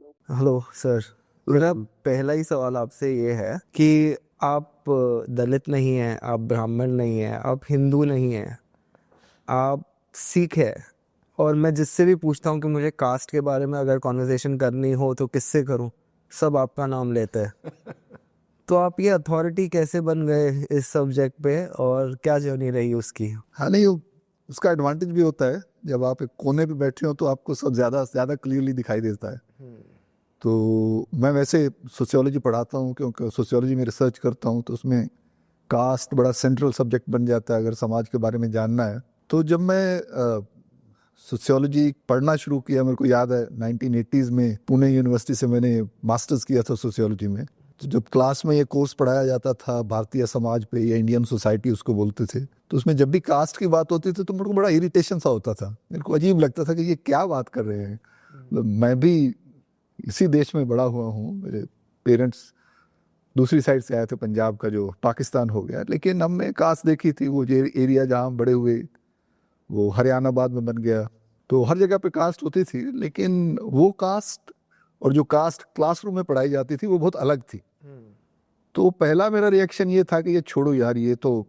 Hello sir. मेरा पहला ही सवाल आपसे ये है कि आप दलित नहीं हैं, आप ब्राह्मण नहीं हैं, आप हिंदू नहीं हैं, आप सिख हैं। और मैं जिससे भी पूछता हूँ कि मुझे कास्ट के बारे में अगर कॉन्वर्सेशन करनी हो तो किससे करूँ, सब आपका नाम लेते हैं। तो आप ये अथॉरिटी कैसे बन गए इस सब्जेक्ट पे, और क्या जर्नी रही उसकी? हाँ, नहीं उसका एडवांटेज भी होता है। जब आप एक कोने पे बैठे हो तो आपको सब ज़्यादा ज़्यादा क्लियरली दिखाई देता है। तो मैं वैसे सोशियोलॉजी पढ़ाता हूँ, क्योंकि सोशियोलॉजी में रिसर्च करता हूँ, तो उसमें कास्ट बड़ा सेंट्रल सब्जेक्ट बन जाता है अगर समाज के बारे में जानना है। तो जब मैं सोशियोलॉजी पढ़ना शुरू किया, मेरे को याद है 1980s में पुणे यूनिवर्सिटी से मैंने मास्टर्स किया था सोशियोलॉजी में। तो जब क्लास में ये कोर्स पढ़ाया जाता था भारतीय समाज पे या इंडियन सोसाइटी उसको बोलते थे, तो उसमें जब भी कास्ट की बात होती थी तो मेरे को बड़ा इरिटेशन सा होता था। मेरे को अजीब लगता था कि ये क्या बात कर रहे हैं। मतलब मैं भी इसी देश में बड़ा हुआ हूँ, मेरे पेरेंट्स दूसरी साइड से आए थे, पंजाब का जो पाकिस्तान हो गया, लेकिन हमने कास्ट देखी थी। वो जो एरिया जहाँ हम बड़े हुए वो हरियाणाबाद में बन गया, तो हर जगह पे कास्ट होती थी, लेकिन वो कास्ट और जो कास्ट क्लासरूम में पढ़ाई जाती थी वो बहुत अलग थी। तो पहला मेरा रिएक्शन ये था कि ये छोड़ो यार, ये तो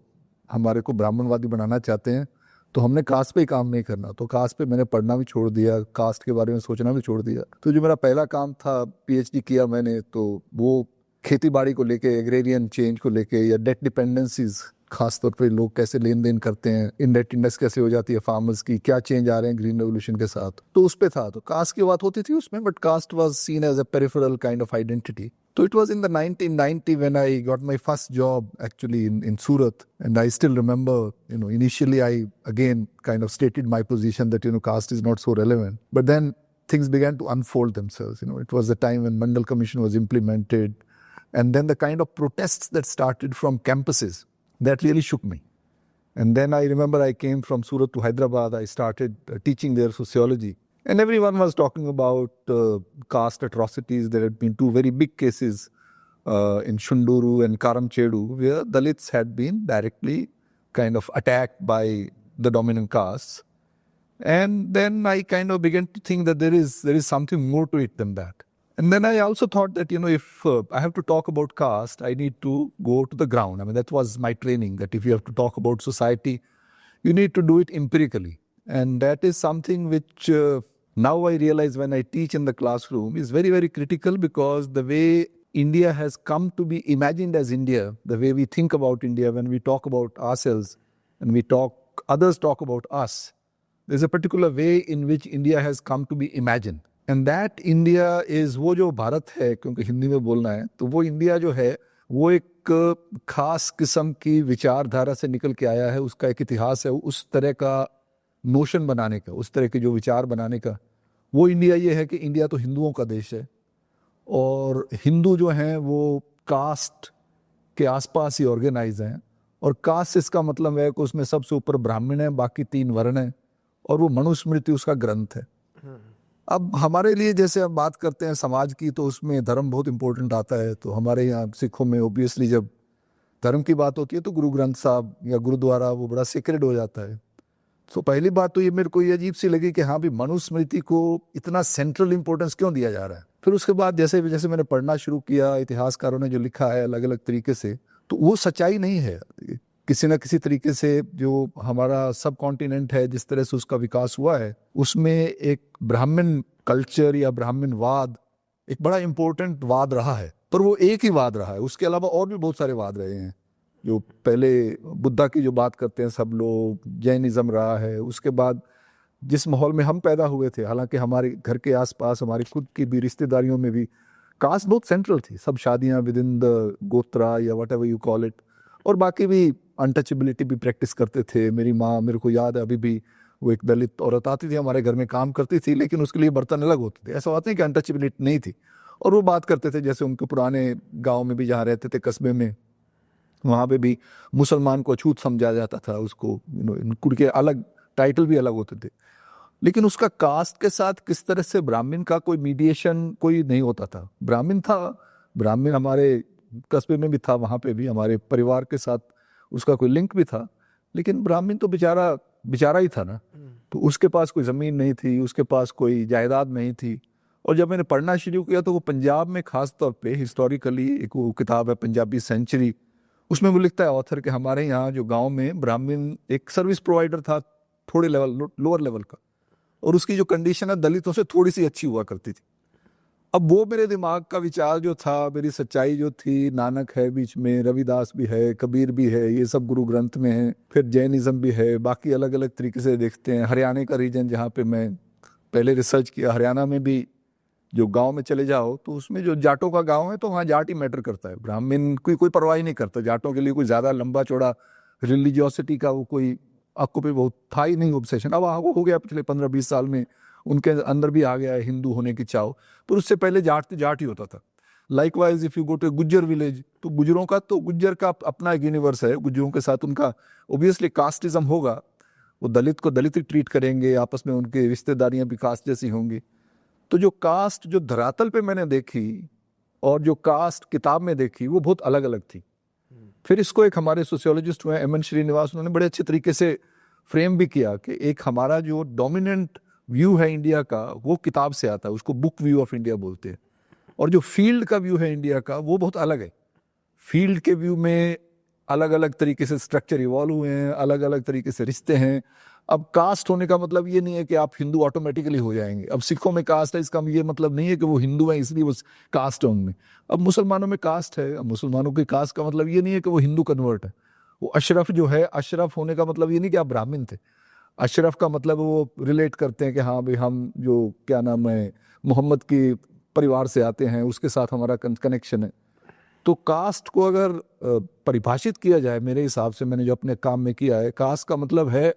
हमारे को ब्राह्मणवादी बनाना चाहते हैं, तो हमने कास्ट पे ही काम नहीं करना। तो कास्ट पे मैंने पढ़ना भी छोड़ दिया, कास्ट के बारे में सोचना भी छोड़ दिया। तो जो मेरा पहला काम था, पीएचडी किया मैंने, तो वो खेती बाड़ी को लेके, एग्रेरियन चेंज को लेके, या डेट डिपेंडेंसीज, खासतौर पे लोग कैसे लेन देन करते हैं, इंडेटनेस कैसे हो जाती है फार्मर्स की, क्या चेंज आ रहे हैं ग्रीन रेवोल्यूशन के साथ, तो उस पे था। तो कास्ट की बात होती थी उसमें, but caste was seen as a peripheral kind of identity. So it was in the 1990 when I got my first job actually in Surat. And I still remember, initially I again kind of stated my position that, caste is not so relevant. But then things began to unfold themselves. It was the time when Mandal Commission was implemented. And then the kind of protests that started from campuses, that really shook me. And then I remember I came from Surat to Hyderabad. I started teaching there sociology. And everyone was talking about caste atrocities. There had been two very big cases in Shunduru and Karamchedu, where Dalits had been directly kind of attacked by the dominant castes. And then I kind of began to think that there is something more to it than that. And then I also thought that, if I have to talk about caste, I need to go to the ground. I mean, that was my training, that if you have to talk about society, you need to do it empirically. And that is something which now I realize when I teach in the classroom is very, very critical, because the way India has come to be imagined as India, the way we think about India when we talk about ourselves and others talk about us, there's a particular way in which India has come to be imagined. And that India is वो जो भारत है, क्योंकि हिंदी में बोलना है, तो वो India जो है वो एक खास किस्म की विचारधारा से निकल के आया है। उसका एक इतिहास है, उस तरह का नोशन बनाने का, उस तरह के जो विचार बनाने का। वो इंडिया ये है कि इंडिया तो हिंदुओं का देश है, और हिंदू जो हैं वो कास्ट के आसपास ही ऑर्गेनाइज हैं। और कास्ट इसका मतलब है कि उसमें सबसे ऊपर ब्राह्मण है, बाकी 3 वर्ण हैं, और वो मनुस्मृति उसका ग्रंथ है। अब हमारे लिए जैसे हम बात करते हैं समाज की, तो उसमें धर्म बहुत इंपॉर्टेंट आता है। तो हमारे यहाँ सिखों में ऑब्वियसली जब धर्म की बात होती है तो गुरु ग्रंथ साहब या गुरुद्वारा वो बड़ा सीक्रेट हो जाता है। तो पहली बात तो ये मेरे को ये अजीब सी लगी कि हाँ भी, मनुस्मृति को इतना सेंट्रल इंपॉर्टेंस क्यों दिया जा रहा है। फिर उसके बाद जैसे जैसे मैंने पढ़ना शुरू किया, इतिहासकारों ने जो लिखा है अलग अलग तरीके से, तो वो सच्चाई नहीं है। किसी न किसी तरीके से जो हमारा सब कॉन्टिनेंट है, जिस तरह से उसका विकास हुआ है, उसमें एक ब्राह्मण कल्चर या ब्राह्मणवाद एक बड़ा इंपॉर्टेंट वाद रहा है। पर वो एक ही वाद रहा है, उसके अलावा और भी बहुत सारे वाद रहे हैं। जो पहले बुद्धा की जो बात करते हैं सब लोग, जैनिज्म रहा है। उसके बाद जिस माहौल में हम पैदा हुए थे, हालांकि हमारे घर के आसपास हमारी खुद की भी रिश्तेदारियों में भी कास्ट बहुत सेंट्रल थी। सब शादियां विद इन द गोत्रा या what ever you call it, और बाकी भी अनटचेबिलिटी भी प्रैक्टिस करते थे। मेरी माँ, मेरे को याद है अभी भी, वो एक दलित औरत आती थी हमारे घर में, काम करती थी, लेकिन उसके लिए बर्तन अलग होते थे। ऐसा बात नहीं कि अनटचेबिलिटी नहीं थी। और वो बात करते थे जैसे उनके पुराने गाँव में भी जहाँ रहते थे, कस्बे में, वहाँ पे भी मुसलमान को अछूत समझा जाता था उसको। उनके अलग टाइटल भी अलग होते थे, लेकिन उसका कास्ट के साथ किस तरह से ब्राह्मण का कोई मीडिएशन कोई नहीं होता था। ब्राह्मण था, ब्राह्मण हमारे कस्बे में भी था, वहाँ पे भी हमारे परिवार के साथ उसका कोई लिंक भी था, लेकिन ब्राह्मण तो बेचारा बेचारा ही था ना। तो उसके पास कोई ज़मीन नहीं थी, उसके पास कोई जायदाद नहीं थी, और जब मैंने पढ़ना शुरू किया तो वो पंजाब में खास तौर पे हिस्टोरिकली एक वो किताब है पंजाबी सेंचुरी, उसमें वो लिखता है ऑथर कि हमारे यहाँ जो गांव में ब्राह्मण एक सर्विस प्रोवाइडर था थोड़े लेवल लोअर लेवल का, और उसकी जो कंडीशन है दलितों से थोड़ी सी अच्छी हुआ करती थी। अब वो मेरे दिमाग का विचार जो था, मेरी सच्चाई जो थी, नानक है बीच में, रविदास भी है, कबीर भी है, ये सब गुरु ग्रंथ में है, फिर जैनिज्म भी है, बाकी अलग अलग तरीके से देखते हैं। हरियाणा का रीजन जहाँ पे मैं पहले रिसर्च किया, हरियाणा में भी जो गांव में चले जाओ तो उसमें जो जाटों का गांव है तो वहाँ जाट ही मैटर करता है, ब्राह्मण की कोई परवाह ही नहीं करता। जाटों के लिए कोई ज़्यादा लंबा चौड़ा रिलीजियोसिटी का वो कोई आपको पे बहुत था ही नहीं ऑब्सेशन। अब हो गया पिछले 15-20 साल में, उनके अंदर भी आ गया है हिंदू होने की चाव, पर उससे पहले जाट तो जाट ही होता था। Likewise if you go to Gujjar village, तो गुजरों का तो गुज्जर का अपना एक यूनिवर्स है, गुज्जरों के साथ उनका ओबियसली कास्टिज्म होगा, वो दलित को दलित ही ट्रीट करेंगे, आपस में उनके रिश्तेदारियां भी कास्ट जैसी होंगी। तो जो कास्ट जो धरातल पे मैंने देखी और जो कास्ट किताब में देखी वो बहुत अलग अलग थी। फिर इसको एक हमारे सोशियोलॉजिस्ट हुए एम एन श्रीनिवास, उन्होंने बड़े अच्छे तरीके से फ्रेम भी किया कि एक हमारा जो डोमिनेंट व्यू है इंडिया का वो किताब से आता है, उसको बुक व्यू ऑफ इंडिया बोलते हैं, और जो फील्ड का व्यू है इंडिया का वो बहुत अलग है। फील्ड के व्यू में अलग अलग तरीके से स्ट्रक्चर इवॉल्व हुए हैं, अलग अलग तरीके से रिश्ते हैं। अब कास्ट होने का मतलब ये नहीं है कि आप हिंदू ऑटोमेटिकली हो जाएंगे। अब सिखों में कास्ट है, इसका ये मतलब नहीं है कि वो हिंदू है इसलिए वो कास्ट है उनमें। अब मुसलमानों में कास्ट है, अब मुसलमानों की कास्ट का मतलब ये नहीं है कि वो हिंदू कन्वर्ट है। वो अशरफ जो है, अशरफ होने का मतलब ये नहीं कि आप ब्राह्मण थे। अशरफ का मतलब वो रिलेट करते हैं कि हाँ भाई हम जो क्या नाम है मोहम्मद की परिवार से आते हैं, उसके साथ हमारा कनेक्शन है। तो कास्ट को अगर परिभाषित किया जाए, मेरे हिसाब से मैंने जो अपने काम में किया है, कास्ट का मतलब है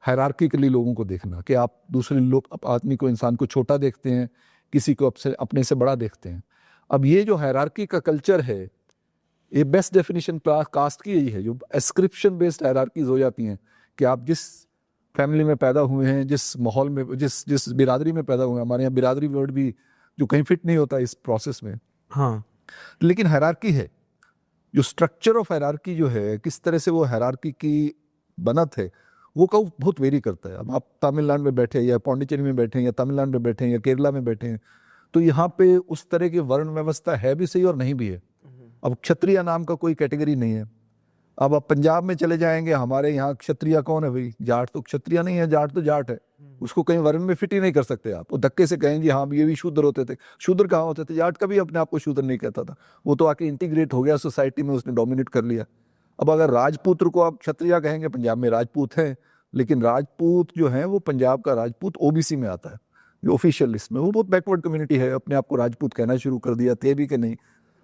हायरार्किकली लोगों को देखना, कि आप दूसरे लोग आदमी को, इंसान को छोटा देखते हैं, किसी को अपने से बड़ा देखते हैं। अब ये जो हायरार्की का कल्चर है, ये बेस्ट डेफिनेशन कास्ट की यही है, जो एस्क्रिप्शन बेस्ड हायरार्कीज हो जाती हैं कि आप जिस फैमिली में पैदा हुए हैं, जिस माहौल में, जिस बिरादरी में पैदा हुए हैं, हमारे यहाँ बिरादरी वर्ड भी जो कहीं फिट नहीं होता इस प्रोसेस में, हाँ, लेकिन हायरार्की है। जो स्ट्रक्चर ऑफ हायरार्की जो है, किस तरह से वो हायरार्की की बनत है, वो का बहुत वेरी करता है। अब आप तमिलनाडु में बैठे या पौंडीचेरी में बैठे या तमिलनाडु में बैठे या केरला में बैठे हैं, तो यहाँ पे उस तरह की वर्ण व्यवस्था है भी सही और नहीं भी है। अब क्षत्रिय नाम का कोई कैटेगरी नहीं है। अब आप पंजाब में चले जाएंगे, हमारे यहाँ क्षत्रिय कौन है भाई? जाट तो क्षत्रिय नहीं है, जाट तो जाट है, उसको कहीं वर्ण में फिट ही नहीं कर सकते आप। वो धक्के से कहेंगे हाँ ये भी शूद्र होते थे। शूद्र कहाँ होते थे? जाट कभी अपने आप को शूद्र नहीं कहता था, वो तो आके इंटीग्रेट हो गया सोसाइटी में, उसने डोमिनेट कर लिया। अब अगर राजपूत को आप क्षत्रिय कहेंगे, पंजाब में राजपूत हैं, लेकिन राजपूत जो है वो पंजाब का राजपूत ओबीसी में आता है, जो ऑफिशियल लिस्ट में, वो बहुत बैकवर्ड कम्युनिटी है, अपने आप को राजपूत कहना शुरू कर दिया, थे भी कि नहीं।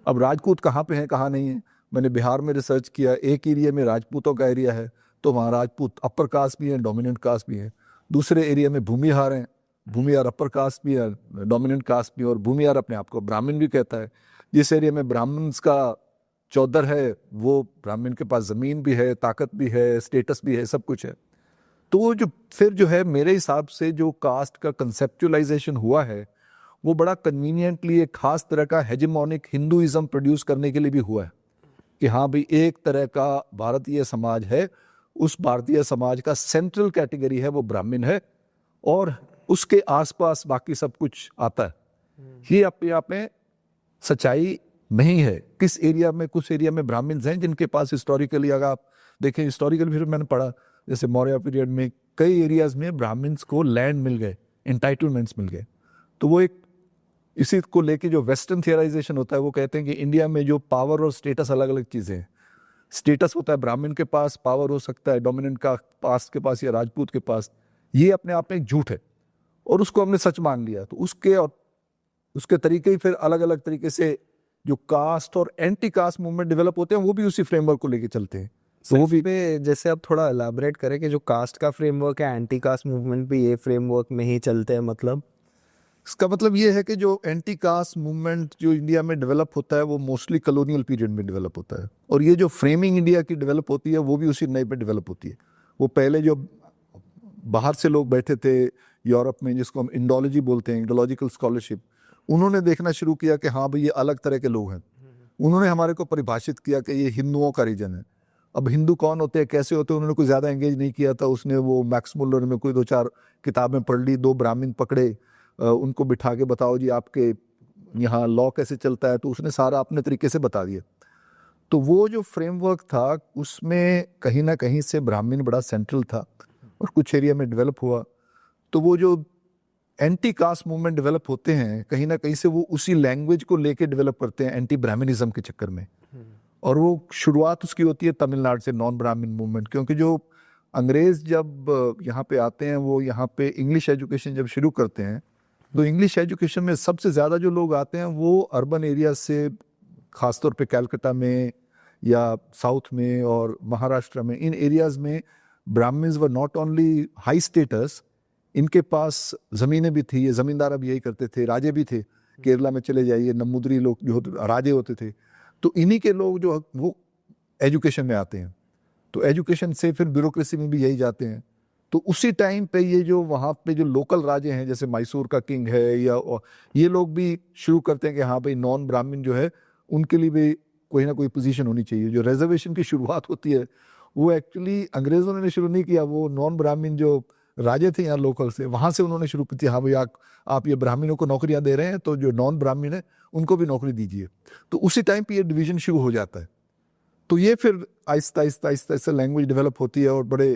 अब राजपूत कहाँ पे है कहाँ नहीं है, मैंने बिहार में रिसर्च किया, एक एरिया में राजपूतों का एरिया है तो वहाँ राजपूत अपर कास्ट भी है, डोमिनेंट कास्ट भी है। दूसरे एरिया में भूमिहार हैं, भूमिहार अपर कास्ट भी है, डोमिनेंट कास्ट भी है, और भूमिहार अपने आप को ब्राह्मण भी कहता है। जिस एरिया में ब्राह्मण्स का चौधर है, वो ब्राह्मण के पास जमीन भी है, ताकत भी है, स्टेटस भी है, सब कुछ है। तो जो फिर जो है मेरे हिसाब से जो कास्ट का कंसेप्चुअलाइजेशन हुआ है, वो बड़ा कन्वीनियंटली एक खास तरह का हेजेमोनिक हिंदुइज्म प्रोड्यूस करने के लिए भी हुआ है, कि हाँ भाई एक तरह का भारतीय समाज है, उस भारतीय समाज का सेंट्रल कैटेगरी है वो ब्राह्मण है, और उसके आसपास बाकी सब कुछ आता है। ये अपने आप में सच्चाई नहीं है। किस एरिया में, कुछ एरिया में ब्राह्मण हैं जिनके पास हिस्टोरिकली, अगर आप देखें हिस्टोरिकल, फिर मैंने पढ़ा जैसे मौर्य पीरियड में कई एरियाज में ब्राह्मण्स को लैंड मिल गए, एंटाइटलमेंट्स मिल गए। तो वो एक इसी को लेके जो वेस्टर्न थियराइजेशन होता है, वो कहते हैं कि इंडिया में जो पावर और स्टेटस अलग अलग चीजें हैं। स्टेटस होता है ब्राह्मण के पास, पावर हो सकता है डोमिनेंट का पास्ट के पास या राजपूत के पास। ये अपने आप में एक झूठ है और उसको हमने सच मान लिया। तो उसके तरीके ही फिर अलग अलग तरीके से जो कास्ट और एंटी कास्ट मूवमेंट डेवलप होते हैं, वो भी उसी फ्रेमवर्क को लेके चलते हैं। तो वो भी जैसे आप थोड़ा एलाबरेट करें कि जो कास्ट का फ्रेमवर्क है, एंटी कास्ट मूवमेंट भी ये फ्रेमवर्क में ही चलते हैं। मतलब इसका मतलब ये है कि जो एंटी कास्ट मूवमेंट जो इंडिया में डेवलप होता है, वो मोस्टली कॉलोनियल पीरियड में डेवलप होता है, और ये जो फ्रेमिंग इंडिया की डेवलप होती है वो भी उसी नए पे डेवलप होती है। वो पहले जो बाहर से लोग बैठे थे यूरोप में, जिसको हम इंडोलॉजी बोलते हैं, इंडोलॉजिकल स्कॉलरशिप, उन्होंने देखना शुरू किया कि हाँ भाई ये अलग तरह के लोग हैं। उन्होंने हमारे को परिभाषित किया कि ये हिंदुओं का रीजन है। अब हिंदू कौन होते हैं, कैसे होते हैं, उन्होंने कोई ज़्यादा एंगेज नहीं किया था। उसने वो मैक्स मुलर में कोई 2-4 किताबें पढ़ ली, 2 ब्राह्मण पकड़े, उनको बिठा के बताओ जी आपके यहाँ लॉ कैसे चलता है, तो उसने सारा अपने तरीके से बता दिया। तो वो जो फ्रेमवर्क था उसमें कहीं ना कहीं से ब्राह्मण बड़ा सेंट्रल था और कुछ एरिया में डेवलप हुआ। तो वो जो एंटी कास्ट मूवमेंट डेवलप होते हैं कहीं ना कहीं से वो उसी लैंग्वेज को लेके डेवलप करते हैं एंटी ब्राह्मणिज्म के चक्कर में। और वो शुरुआत उसकी होती है तमिलनाडु से, नॉन ब्राह्मण मूवमेंट, क्योंकि जो अंग्रेज जब यहाँ पे आते हैं वो यहाँ पे इंग्लिश एजुकेशन जब शुरू करते हैं तो इंग्लिश एजुकेशन में सबसे ज़्यादा जो लोग आते हैं वो अर्बन एरिया से, खासतौर पे कलकत्ता में या साउथ में और महाराष्ट्र में, इन एरियाज में Brahmins were not only high status, इनके पास ज़मीनें भी थी, ये ज़मींदार अब यही करते थे, राजे भी थे। केरला में चले जाइए, नम्बूदरी लोग जो राजे होते थे, तो इन्हीं के लोग जो वो एजुकेशन में आते हैं, तो एजुकेशन से फिर ब्यूरोक्रेसी में भी यही जाते हैं। तो उसी टाइम पे ये जो वहाँ पे जो लोकल राजे हैं जैसे मैसूर का किंग है या ये लोग भी शुरू करते हैं कि हाँ भाई नॉन ब्राह्मण जो है उनके लिए भी कोई ना कोई पोजीशन होनी चाहिए। जो रिजर्वेशन की शुरुआत होती है वो एक्चुअली अंग्रेजों ने शुरू नहीं किया, वो नॉन ब्राह्मण जो राजे थे यहाँ लोकल से, वहाँ से उन्होंने शुरू की थी। हाँ भाई आप ये ब्राह्मणों को नौकरियाँ दे रहे हैं तो जो नॉन ब्राह्मण है उनको भी नौकरी दीजिए। तो उसी टाइम पे ये डिवीजन शुरू हो जाता है। तो ये फिर आहिस्ता आहिस्ता आहिस्ता आहिस्ता लैंग्वेज डेवलप होती है और बड़े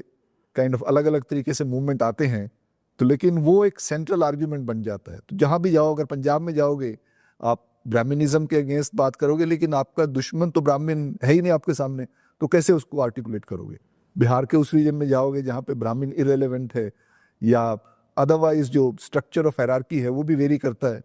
काइंड ऑफ अलग अलग तरीके से मूवमेंट आते हैं। तो लेकिन वो एक सेंट्रल आर्ग्यूमेंट बन जाता है। तो जहाँ भी जाओ, अगर पंजाब में जाओगे आप ब्राह्मणिज्म के अगेंस्ट बात करोगे, लेकिन आपका दुश्मन तो ब्राह्मण है ही नहीं आपके सामने, तो कैसे उसको आर्टिकुलेट करोगे। बिहार के उस रीजन में जाओगे जहाँ पे ब्राह्मण इरेलेवेंट है या अदरवाइज जो स्ट्रक्चर ऑफ हायरार्की है वो भी वेरी करता है।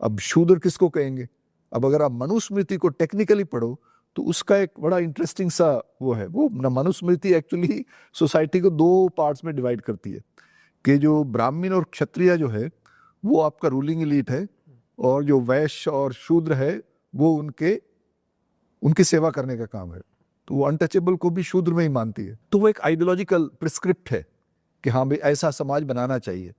अब शूद्र किसको कहेंगे। अब अगर आप मनुस्मृति को टेक्निकली पढ़ो तो उसका एक बड़ा इंटरेस्टिंग सा वो है, वो मनुस्मृति एक्चुअली सोसाइटी को दो पार्ट्स में डिवाइड करती है कि जो ब्राह्मण और क्षत्रिय जो है वो आपका रूलिंग एलीट है और जो वैश्य और शूद्र है वो उनकी सेवा करने का काम है। तो वो अनटचेबल को भी शूद्र में ही मानती है। तो वो एक आइडियोलॉजिकल प्रिस्क्रिप्ट है कि हाँ भाई ऐसा समाज बनाना चाहिए।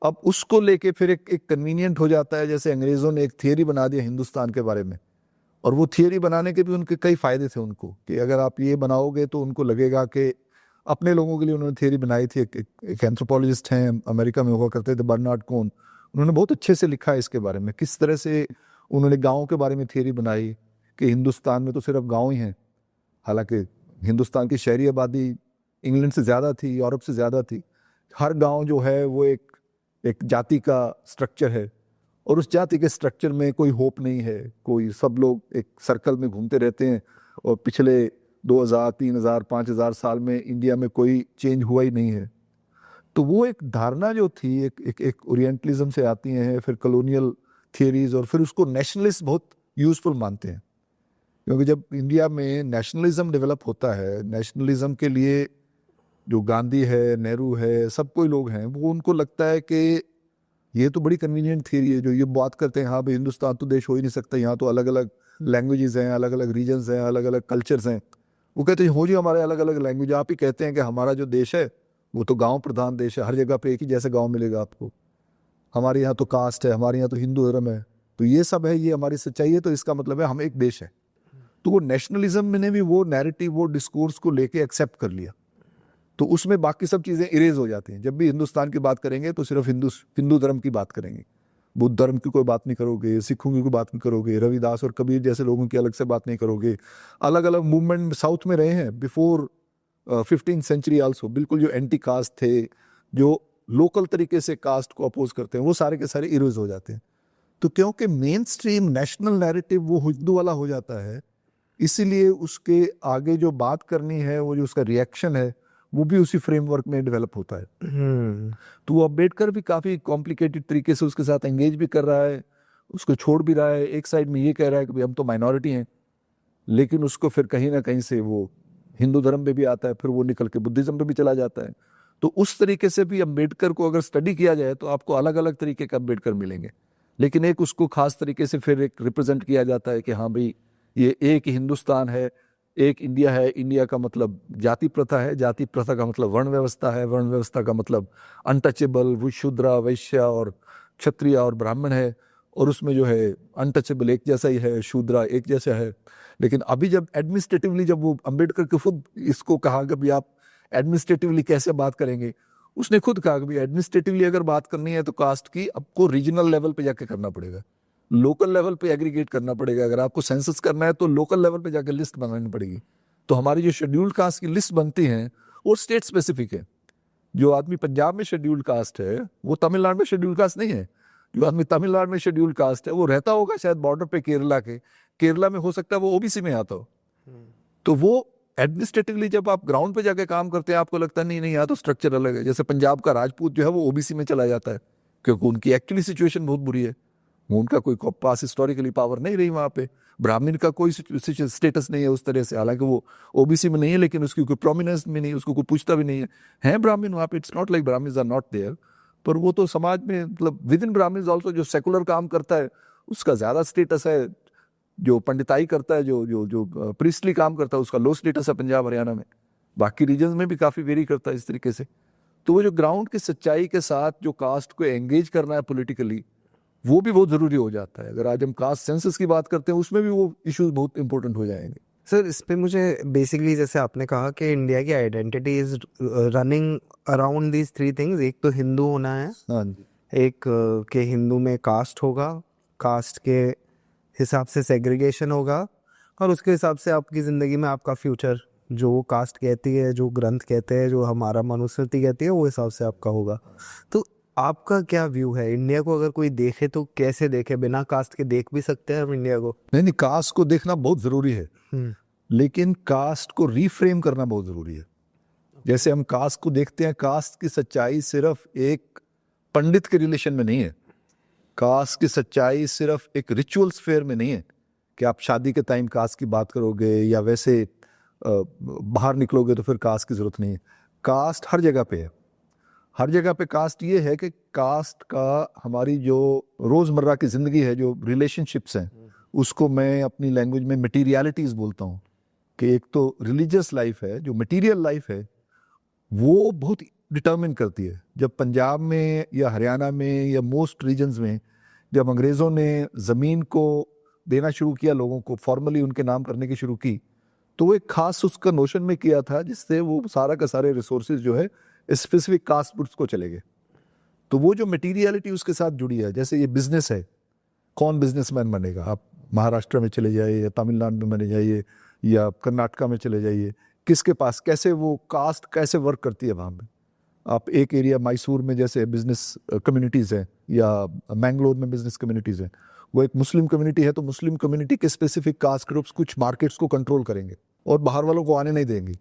अब उसको लेके फिर एक कन्वीनियंट हो जाता है, जैसे अंग्रेजों ने एक थियरी बना दिया हिंदुस्तान के बारे में, और वो थियरी बनाने के भी उनके कई फायदे थे उनको, कि अगर आप ये बनाओगे तो उनको लगेगा कि अपने लोगों के लिए उन्होंने थियरी बनाई थी। एक एंथ्रोपोलॉजिस्ट हैं अमेरिका में हुआ करते थे, बर्नार्ड कोन, उन्होंने बहुत अच्छे से लिखा है इसके बारे में, किस तरह से उन्होंने गाँव के बारे में थियरी बनाई कि हिंदुस्तान में तो सिर्फ गाँव ही हैं, हालांकि हिंदुस्तान की शहरी आबादी इंग्लैंड से ज़्यादा थी, यूरोप से ज़्यादा थी। हर गांव जो है वो एक जाति का स्ट्रक्चर है और उस जाति के स्ट्रक्चर में कोई होप नहीं है, कोई, सब लोग एक सर्कल में घूमते रहते हैं। और पिछले 2000, 3000, 5000 साल में इंडिया में कोई चेंज हुआ ही नहीं है। तो वो एक धारणा जो थी एक ओरिएंटलिज्म से आती है, फिर कॉलोनियल थियरीज, और फिर उसको नेशनलिस्ट बहुत यूजफुल मानते हैं। क्योंकि जब इंडिया में नेशनलिज्म डेवलप होता है, नेशनलिज्म के लिए जो गांधी है, नेहरू है, सब कोई लोग हैं, वो उनको लगता है कि ये तो बड़ी कन्वीनियंट थियरी है जो ये बात करते हैं, हाँ भाई हिंदुस्तान तो देश हो ही नहीं सकता, यहाँ तो अलग अलग लैंग्वेजेस हैं, अलग अलग रीजन्स हैं, अलग अलग कल्चर्स हैं। वो कहते हैं हो जी हमारे अलग अलग लैंग्वेज। आप ही कहते हैं कि हमारा जो देश है वो तो गाँव प्रधान देश है, हर जगह पे एक ही जैसे गाँव मिलेगा आपको, हमारे यहाँ तो कास्ट है, हमारे यहाँ तो हिंदू धर्म है, तो ये सब है, ये हमारी सच्चाई है, तो इसका मतलब है हम एक देश है। तो वो नेशनलिज्म ने भी वो नैरेटिव, वो डिस्कोर्स को लेके एक्सेप्ट कर लिया। तो उसमें बाकी सब चीज़ें इरेज हो जाती हैं। जब भी हिंदुस्तान की बात करेंगे तो सिर्फ हिंदू धर्म की बात करेंगे, बुद्ध धर्म की कोई बात नहीं करोगे, सिखों की कोई बात नहीं करोगे, रविदास और कबीर जैसे लोगों की अलग से बात नहीं करोगे। अलग अलग मूवमेंट साउथ में रहे हैं बिफोर 15th सेंचुरी आल्सो, बिल्कुल जो एंटी कास्ट थे, जो लोकल तरीके से कास्ट को अपोज करते हैं, वो सारे के सारे इरेज हो जाते हैं। तो क्योंकि मेन स्ट्रीम नेशनल नैरेटिव वो हिंदू वाला हो जाता है, इसीलिए उसके आगे जो बात करनी है, वो जो उसका रिएक्शन है, वो भी उसी फ्रेमवर्क में डेवलप होता है। तो वो अम्बेडकर भी काफ़ी कॉम्प्लिकेटेड तरीके से उसके साथ एंगेज भी कर रहा है, उसको छोड़ भी रहा है। एक साइड में ये कह रहा है कि भाई हम तो माइनॉरिटी हैं, लेकिन उसको फिर कहीं ना कहीं से वो हिंदू धर्म पे भी आता है, फिर वो निकल के बुद्धिज्म पे भी चला जाता है। तो उस तरीके से भी अम्बेडकर को अगर स्टडी किया जाए तो आपको अलग अलग तरीके का अम्बेडकर मिलेंगे, लेकिन एक उसको खास तरीके से फिर एक रिप्रेजेंट किया जाता है कि हाँ भाई ये एक हिंदुस्तान है, एक इंडिया है। इंडिया का मतलब जाति प्रथा है, जाति प्रथा का मतलब वर्ण व्यवस्था है, वर्ण व्यवस्था का मतलब अनटचेबल शूद्र, वैश्य और क्षत्रिय और ब्राह्मण है, और उसमें जो है अनटचेबल एक जैसा ही है, शूद्र एक जैसा है। लेकिन अभी जब एडमिनिस्ट्रेटिवली, जब वो अम्बेडकर के खुद इसको कहा कि भाई आप एडमिनिस्ट्रेटिवली कैसे बात करेंगे, उसने खुद कहा कि एडमिनिस्ट्रेटिवली अगर बात करनी है तो कास्ट की आपको रीजनल लेवल पे जाके करना पड़ेगा, लोकल लेवल पे एग्रीगेट करना पड़ेगा। अगर आपको सेंसस करना है तो लोकल लेवल पे जाकर लिस्ट बनानी पड़ेगी। तो हमारी जो शेड्यूल्ड कास्ट की लिस्ट बनती है वो स्टेट स्पेसिफिक है। जो आदमी पंजाब में शेड्यूल्ड कास्ट है वो तमिलनाडु में शेड्यूल्ड कास्ट नहीं है। जो आदमी तमिलनाडु में शेड्यूल्ड कास्ट है वो रहता होगा शायद बॉर्डर पे केरला के, केरला में हो सकता है वो ओबीसी में आता हो। तो वो एडमिनिस्ट्रेटिवली जब आप ग्राउंड पे जाके काम करते हैं आपको लगता है नहीं नहीं यहाँ तो स्ट्रक्चर अलग है। जैसे पंजाब का राजपूत जो है वो ओबीसी में चला जाता है क्योंकि उनकी एक्चुअली सिचुएशन बहुत बुरी है, उनका कोई पास हिस्टोरिकली पावर नहीं रही वहाँ पे। ब्राह्मण का कोई स्टेटस नहीं है उस तरह से, हालांकि वो ओबीसी में नहीं है लेकिन उसकी कोई प्रोमिनेंस में नहीं, उसको कोई पूछता भी नहीं है ब्राह्मण वहाँ पे। It's not like Brahmins are not there, पर वो तो समाज में मतलब विद इन ब्राह्मण्स ऑल्सो जो सेकुलर काम करता है उसका ज्यादा स्टेटस है, जो पंडिताई करता है, जो जो जो प्रीस्टली काम करता है उसका लो स्टेटस है पंजाब हरियाणा में। बाकी रीजन में भी काफी वेरी करता है इस तरीके से। तो वो जो ग्राउंड की सच्चाई के साथ जो कास्ट को एंगेज करना है पॉलिटिकली वो भी बहुत जरूरी हो जाता है। अगर आज हम कास्ट सेंसस की बात करते हैं उसमें भी वो इश्यूज बहुत इंपॉर्टेंट हो जाएंगे। सर इस पे मुझे बेसिकली जैसे आपने कहा कि इंडिया की identity is running around these three things. एक तो हिंदू होना है, हाँ जी, एक के हिंदू में कास्ट होगा, कास्ट के हिसाब से सेग्रीगेशन होगा, और उसके हिसाब से आपकी ज़िंदगी में आपका फ्यूचर जो वो कास्ट कहती है, जो ग्रंथ कहते हैं, जो हमारा मनुस्मृति कहती है, वो हिसाब से आपका होगा। तो आपका क्या व्यू है इंडिया को? अगर कोई देखे तो कैसे देखे? बिना कास्ट के देख भी सकते हैं हम इंडिया को? नहीं कास्ट को देखना बहुत जरूरी है, लेकिन कास्ट को रीफ्रेम करना बहुत जरूरी है। जैसे हम कास्ट को देखते हैं, कास्ट की सच्चाई सिर्फ एक पंडित के रिलेशन में नहीं है, कास्ट की सच्चाई सिर्फ एक रिचुअल स्फेयर में नहीं है कि आप शादी के टाइम कास्ट की बात करोगे या वैसे बाहर निकलोगे तो फिर कास्ट की जरूरत नहीं है। कास्ट हर जगह पे है, हर जगह पे कास्ट ये है कि कास्ट का हमारी जो रोजमर्रा की जिंदगी है, जो रिलेशनशिप्स हैं, उसको मैं अपनी लैंग्वेज में मटीरियलिटीज बोलता हूँ। कि एक तो रिलीजियस लाइफ है, जो मटीरियल लाइफ है वो बहुत डिटर्मिन करती है। जब पंजाब में या हरियाणा में या मोस्ट रीजन्स में जब अंग्रेज़ों ने ज़मीन को देना शुरू किया, लोगों को फॉर्मली उनके नाम करने की शुरू की, तो वो एक खास उसका नोशन में किया था जिससे वो सारा का सारे रिसोर्सेज जो है स्पेसिफिक कास्ट ग्रुप्स को चले गए। तो वो जो मटीरियलिटी उसके साथ जुड़ी है, जैसे ये बिजनेस है, कौन बिजनेसमैन बनेगा? आप महाराष्ट्र में चले जाइए या तमिलनाडु में बने जाइए या कर्नाटका में चले जाइए, किसके पास कैसे वो कास्ट कैसे वर्क करती है वहाँ पे। आप एक एरिया मैसूर में जैसे बिजनेस कम्युनिटीज़ हैं या मैंगलोर में बिजनेस कम्युनिटीज़ हैं, वो एक मुस्लिम कम्युनिटी है तो मुस्लिम कम्युनिटी के स्पेसिफिक कास्ट ग्रुप्स कुछ मार्केट्स को कंट्रोल करेंगे और बाहर वालों को आने नहीं देंगे।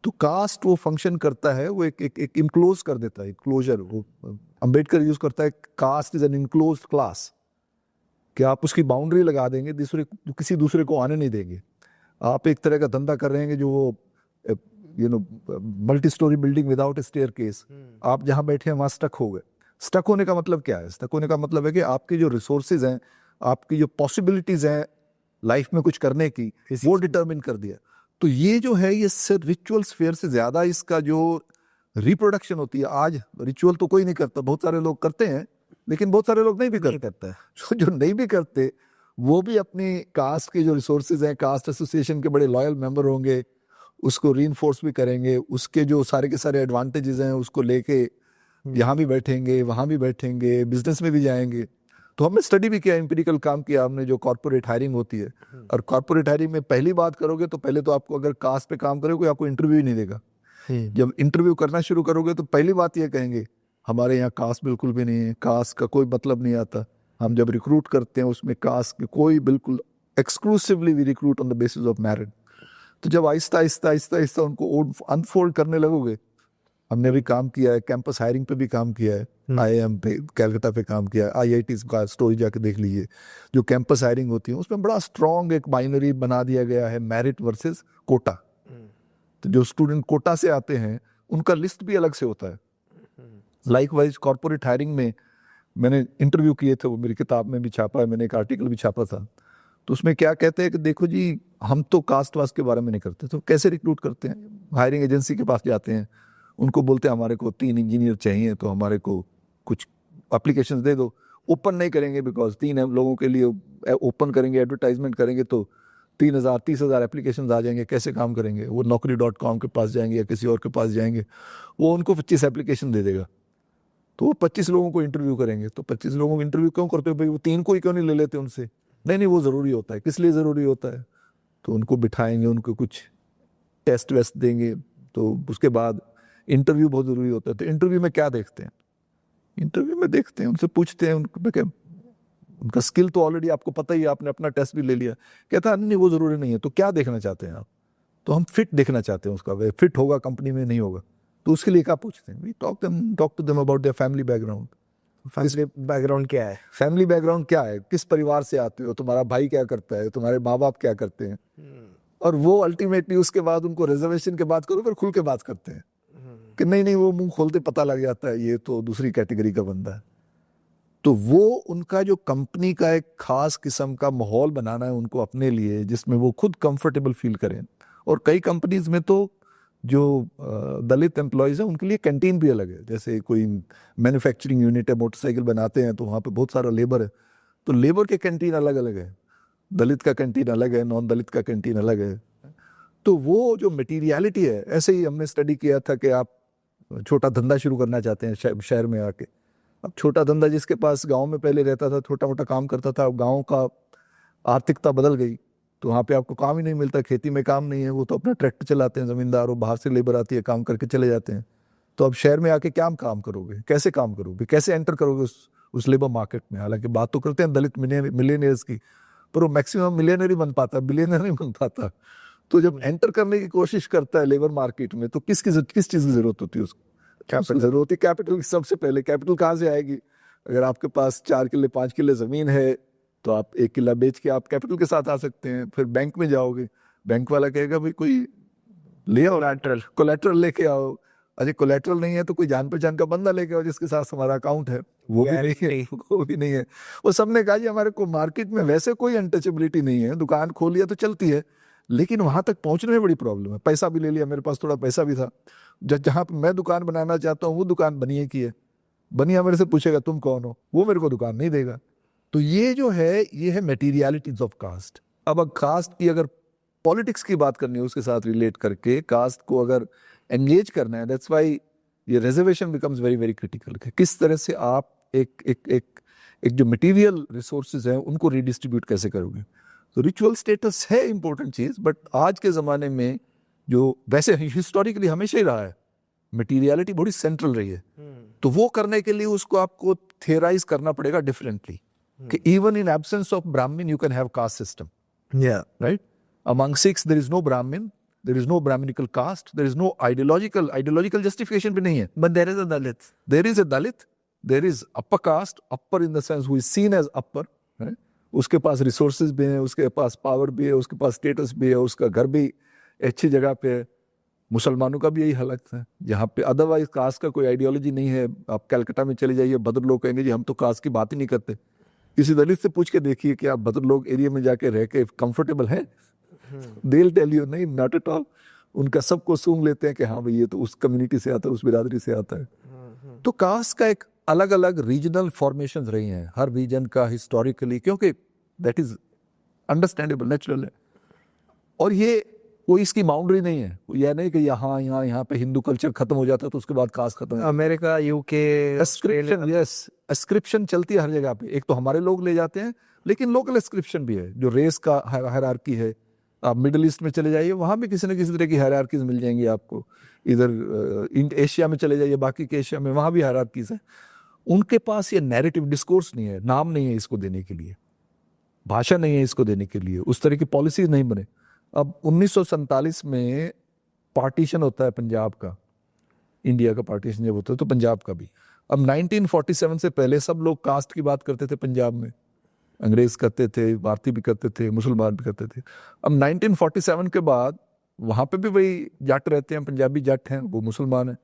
तो कास्ट वो फंक्शन करता है, वो एक इनक्लोज कर देता है, क्लोजर। वो अंबेडकर यूज करता है, caste is an enclosed class, कि आप उसकी बाउंड्री लगा देंगे, किसी दूसरे को आने नहीं देंगे। आप एक तरह का धंधा कर रहे हैं जो वो मल्टी स्टोरी बिल्डिंग विदाउट ए स्टेयरकेस, आप जहां बैठे हैं वहां स्टक हो गए। स्टक होने का मतलब क्या है? स्टक होने का मतलब है कि आपके जो रिसोर्सेज हैं, आपकी जो पॉसिबिलिटीज हैं लाइफ में कुछ करने की, वो डिटर्मिन कर दिया। तो ये जो है ये सिर्फ रिचुअल स्फेयर से ज्यादा इसका जो रिप्रोडक्शन होती है, आज रिचुअल तो कोई नहीं करता, बहुत सारे लोग करते हैं लेकिन बहुत सारे लोग नहीं भी करते। जो नहीं भी करते वो भी अपनी कास्ट के जो रिसोर्सेज हैं, कास्ट एसोसिएशन के बड़े लॉयल मेंबर होंगे, उसको रीइंफोर्स भी करेंगे, उसके जो सारे के सारे एडवांटेजेस हैं उसको लेके यहाँ भी बैठेंगे, वहाँ भी बैठेंगे, बिजनेस में भी जाएंगे। तो हमने स्टडी भी किया, एम्पिरिकल काम किया हमने, जो कॉर्पोरेट हायरिंग होती है। और कॉर्पोरेट हायरिंग में पहली बात करोगे तो पहले तो आपको अगर कास्ट पे काम करोगे आपको इंटरव्यू ही नहीं देगा। जब इंटरव्यू करना शुरू करोगे तो पहली बात ये कहेंगे हमारे यहाँ कास्ट बिल्कुल भी नहीं है, कास्ट का कोई मतलब नहीं आता। हम जब रिक्रूट करते हैं उसमें कास्ट के कोई बिल्कुल, exclusively we recruit on the basis of merit. तो जब आहिस्ता आहिस्ता आहिस्ता आहिस्ता उनको अनफोल्ड करने लगोगे, हमने भी काम किया है, कैंपस हायरिंग पे भी काम किया है, IIM पे कैलकाटा पे काम किया है, IIT का स्टोरी जाके देख लीजिए। जो कैंपस हायरिंग होती है उसमें बड़ा स्ट्रॉन्ग एक बाइनरी बना दिया गया है, मेरिट वर्सेस कोटा। तो जो स्टूडेंट कोटा से आते हैं उनका लिस्ट भी अलग से होता है। लाइकवाइज कॉर्पोरेट हायरिंग में मैंने इंटरव्यू किए थे, वो मेरी किताब में भी छापा है, मैंने एक आर्टिकल भी छापा था। तो उसमें क्या कहते हैं कि देखो जी हम तो कास्ट वास्ट के बारे में नहीं करते, तो कैसे रिक्रूट करते हैं? हायरिंग एजेंसी के पास जाते हैं, उनको बोलते हैं हमारे को 3 इंजीनियर चाहिए, तो हमारे को कुछ एप्लीकेशंस दे दो। ओपन नहीं करेंगे बिकॉज 3 लोगों के लिए ओपन करेंगे, एडवर्टाइजमेंट करेंगे तो 30,000 30,000 एप्लीकेशन आ जाएंगे, कैसे काम करेंगे? वो naukri.com के पास जाएंगे या किसी और के पास जाएंगे, वो उनको 25 एप्लीकेशन दे देगा, तो वो 25 लोगों को इंटरव्यू करेंगे। तो 25 लोगों को इंटरव्यू क्यों करते हो भाई? वो 3 को ही क्यों नहीं ले लेते उनसे? नहीं, वो ज़रूरी होता है। किस लिए ज़रूरी होता है? तो उनको बिठाएंगे, उनको कुछ टेस्ट वेस्ट देंगे, तो उसके बाद इंटरव्यू बहुत ज़रूरी होता है। तो इंटरव्यू में क्या देखते हैं? इंटरव्यू में देखते हैं, उनसे पूछते हैं, उनका स्किल तो ऑलरेडी आपको पता ही है, आपने अपना टेस्ट भी ले लिया। कहता है नहीं, वो ज़रूरी नहीं है। तो क्या देखना चाहते हैं आप? तो हम फिट देखना चाहते हैं उसका, वे फिट होगा कंपनी में, नहीं होगा। तो उसके लिए क्या पूछते हैं? We talk to them about their family background. Family background क्या है? फैमिली बैकग्राउंड क्या है? किस परिवार से आते हो? तुम्हारा भाई क्या करता है? तुम्हारे माँ बाप क्या करते हैं? और वो अल्टीमेटली उसके बाद उनको रिजर्वेशन के बात करो, फिर खुल के बात करते हैं कि नहीं, वो मुंह खोलते पता लग जाता है ये तो दूसरी कैटेगरी का बंदा है। तो वो उनका जो कंपनी का एक खास किस्म का माहौल बनाना है उनको अपने लिए, जिसमें वो खुद कंफर्टेबल फील करें। और कई कंपनीज में तो जो दलित एम्प्लॉयज हैं उनके लिए कैंटीन भी अलग है। जैसे कोई मैन्युफैक्चरिंग यूनिट है, मोटरसाइकिल बनाते हैं, तो वहाँ पे बहुत सारा लेबर है, तो लेबर के कैंटीन अलग अलग है, दलित का कैंटीन अलग है, नॉन दलित का कैंटीन अलग है। तो वो जो मटीरियलिटी है, ऐसे ही हमने स्टडी किया था कि आप छोटा धंधा शुरू करना चाहते हैं शहर में आके। अब छोटा धंधा, जिसके पास गांव में पहले रहता था, छोटा मोटा काम करता था, अब गांव का आर्थिकता बदल गई, तो वहाँ पे आपको काम ही नहीं मिलता, खेती में काम नहीं है, वो तो अपना ट्रैक्टर चलाते हैं जमींदार, और बाहर से लेबर आती है, काम करके चले जाते हैं। तो अब शहर में आके क्या काम करोगे? कैसे काम करोगे? कैसे एंटर करोगे उस लेबर मार्केट में? हालांकि बात तो करते हैं दलित मिलेनियर्स की, पर वो मैक्सिमम मिलियनर ही बन पाता, बिलियनर नहीं बन पाता। तो जब एंटर करने की कोशिश करता है लेबर मार्केट में, तो किस चीज़ की ज़रूरत होती है उसको? कैपिटल जरूरत होती है। कैपिटल की सबसे पहले कैपिटल कहाँ से आएगी? अगर आपके पास 4 किले 5 किले ज़मीन है, तो आप 1 किला बेच के आप कैपिटल के साथ आ सकते हैं। फिर बैंक में जाओगे, बैंक वाला कहेगा भाई कोई ले आओ, कोलेट्रल लेके आओ। अरे कोलेट्रल नहीं है तो कोई जान पहचान का बंदा लेके आओ जिसके साथ हमारा अकाउंट है, वो भी नहीं है, वो भी नहीं है। वो सबने कहा जी हमारे को मार्केट में वैसे कोई अनटचेबिलिटी नहीं है, दुकान खोल लिया तो चलती है, लेकिन वहां तक पहुंचने में बड़ी प्रॉब्लम है। पैसा भी ले लिया, मेरे पास थोड़ा पैसा भी था, जहां पे मैं दुकान बनाना चाहता हूँ वो दुकान बनिए की है, बनिया मेरे से पूछेगा तुम कौन हो, वो मेरे को दुकान नहीं देगा। तो ये जो है, ये है मटीरियलिटीज ऑफ कास्ट। अब कास्ट की अगर पॉलिटिक्स की बात करनी है उसके साथ रिलेट करके, कास्ट को अगर एंगेज करना है, दैट्स व्हाई ये reservation becomes very very critical. किस तरह से आप एक एक एक एक जो मटेरियल रिसोर्सेज हैं उनको रिडिस्ट्रीब्यूट कैसे करोगे। तो रिचुअल स्टेटस है इंपॉर्टेंट चीज, बट आज के जमाने में जो वैसे हिस्टोरिकली हमेशा ही रहा है, मटीरियलिटी बड़ी सेंट्रल रही है। तो वो करने के लिए उसको आपको थियराइज करना पड़ेगा डिफरेंटली, कि even in absence of Brahmin you can have caste system, right? Among Sikhs there is no Brahmin, there is no Brahminical caste, there is no ideological justification भी नहीं है, but there is a Dalit. There is a Dalit, there is upper caste, upper in the sense who is seen as upper, right? उसके पास resources भी हैं, उसके पास power भी है, उसके पास status भी है, उसका घर भी अच्छी जगह पे है। मुसलमानों का भी यही हालत है, जहाँ पे अदरवाइज कास्ट का कोई आइडियोलॉजी नहीं है। आप कलकत्ता में चले जाइए, भद्र लोग कहेंगे जी हम तो कास्ट की बात ही नहीं करते। किसी दलित से पूछ के देखिए कि आप भद्र लोग एरिया में जाके रह के कंफर्टेबल है? They'll tell you नहीं, not at all। उनका सबको सूंघ लेते हैं कि हाँ भाई ये तो उस कम्युनिटी से आता है, उस बिरादरी से आता है। तो कास्ट का एक अलग अलग रीजनल फॉर्मेशंस रही हैं हर रीजन का हिस्टोरिकली, क्योंकि दैट इज अंडरस्टैंडेबल, नेचुरल है। और ये कोई इसकी बाउंड्री नहीं है, यह नहीं कि यहाँ पे हिंदू कल्चर खत्म हो जाता है तो उसके बाद कास्ट खत्म। अमेरिका, यूके, अस्क्रिप्शन चलती है हर जगह पे। एक तो हमारे लोग ले जाते हैं, लेकिन लोकल अस्क्रिप्शन भी है, जो रेस का हायरार्की है। आप मिडिल ईस्ट में चले जाइए, वहाँ भी किसी न किसी तरह की हायरार्कीज मिल जाएंगी आपको। इधर एशिया में चले जाइए, बाकी के एशिया में, वहाँ भी हायरार्कीज है। उनके पास ये नैरेटिव डिस्कोर्स नहीं है, नाम नहीं है इसको देने के लिए, भाषा नहीं है इसको देने के लिए, उस तरह की पॉलिसीज नहीं बने। अब 1947 में पार्टीशन होता है पंजाब का, इंडिया का पार्टीशन जब होता है तो पंजाब का भी। अब 1947 से पहले सब लोग कास्ट की बात करते थे पंजाब में, अंग्रेज करते थे, भारतीय भी करते थे, मुसलमान भी करते थे। अब 1947 के बाद वहाँ पे भी वही जट रहते हैं, पंजाबी जट हैं, वो मुसलमान हैं,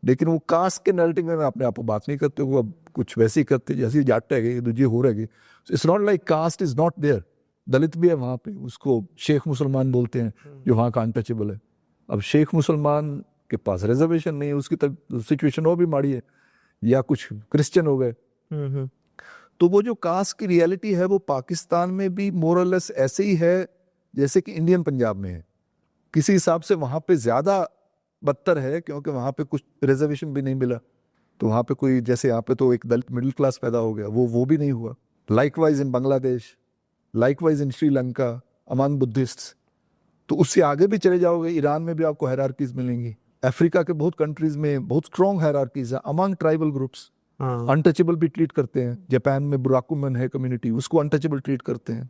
लेकिन वो कास्ट के नैरेटिव में अपने आप को बात नहीं करते, वो अब कुछ वैसे ही करते जैसे जट है दूजे हो रहे। It's not like caste is not there. Dalit भी है वहाँ पे, उसको शेख मुसलमान बोलते हैं, जो वहाँ का अनटचेबल है। अब शेख मुसलमान के पास रिजर्वेशन नहीं है, उसकी तब सिचुएशन और भी माड़ी है, या कुछ क्रिश्चियन हो गए। हम्म। तो वो जो कास्ट की रियलिटी है वो पाकिस्तान में भी मोरलेस ऐसे ही है जैसे कि इंडियन पंजाब में है, किसी हिसाब से वहाँ पे ज़्यादा बदतर है, क्योंकि वहाँ पे कुछ रिजर्वेशन भी नहीं मिला। तो वहाँ पे कोई, जैसे यहाँ पे तो एक दलित मिडिल क्लास पैदा हो गया, वो भी नहीं हुआ। Likewise in Bangladesh, likewise in Sri Lanka among Buddhists. तो उससे आगे भी चले जाओगे, ईरान में भी आपको हायरार्कीज मिलेंगी। अफ्रीका के बहुत कंट्रीज में बहुत स्ट्रॉन्ग हायरार्कीज है अमंग ट्राइबल ग्रुप्स। अनटचेबल भी ट्रीट करते हैं। जापान में बुराकुमन है कम्युनिटी, उसको अनटचेबल ट्रीट करते हैं।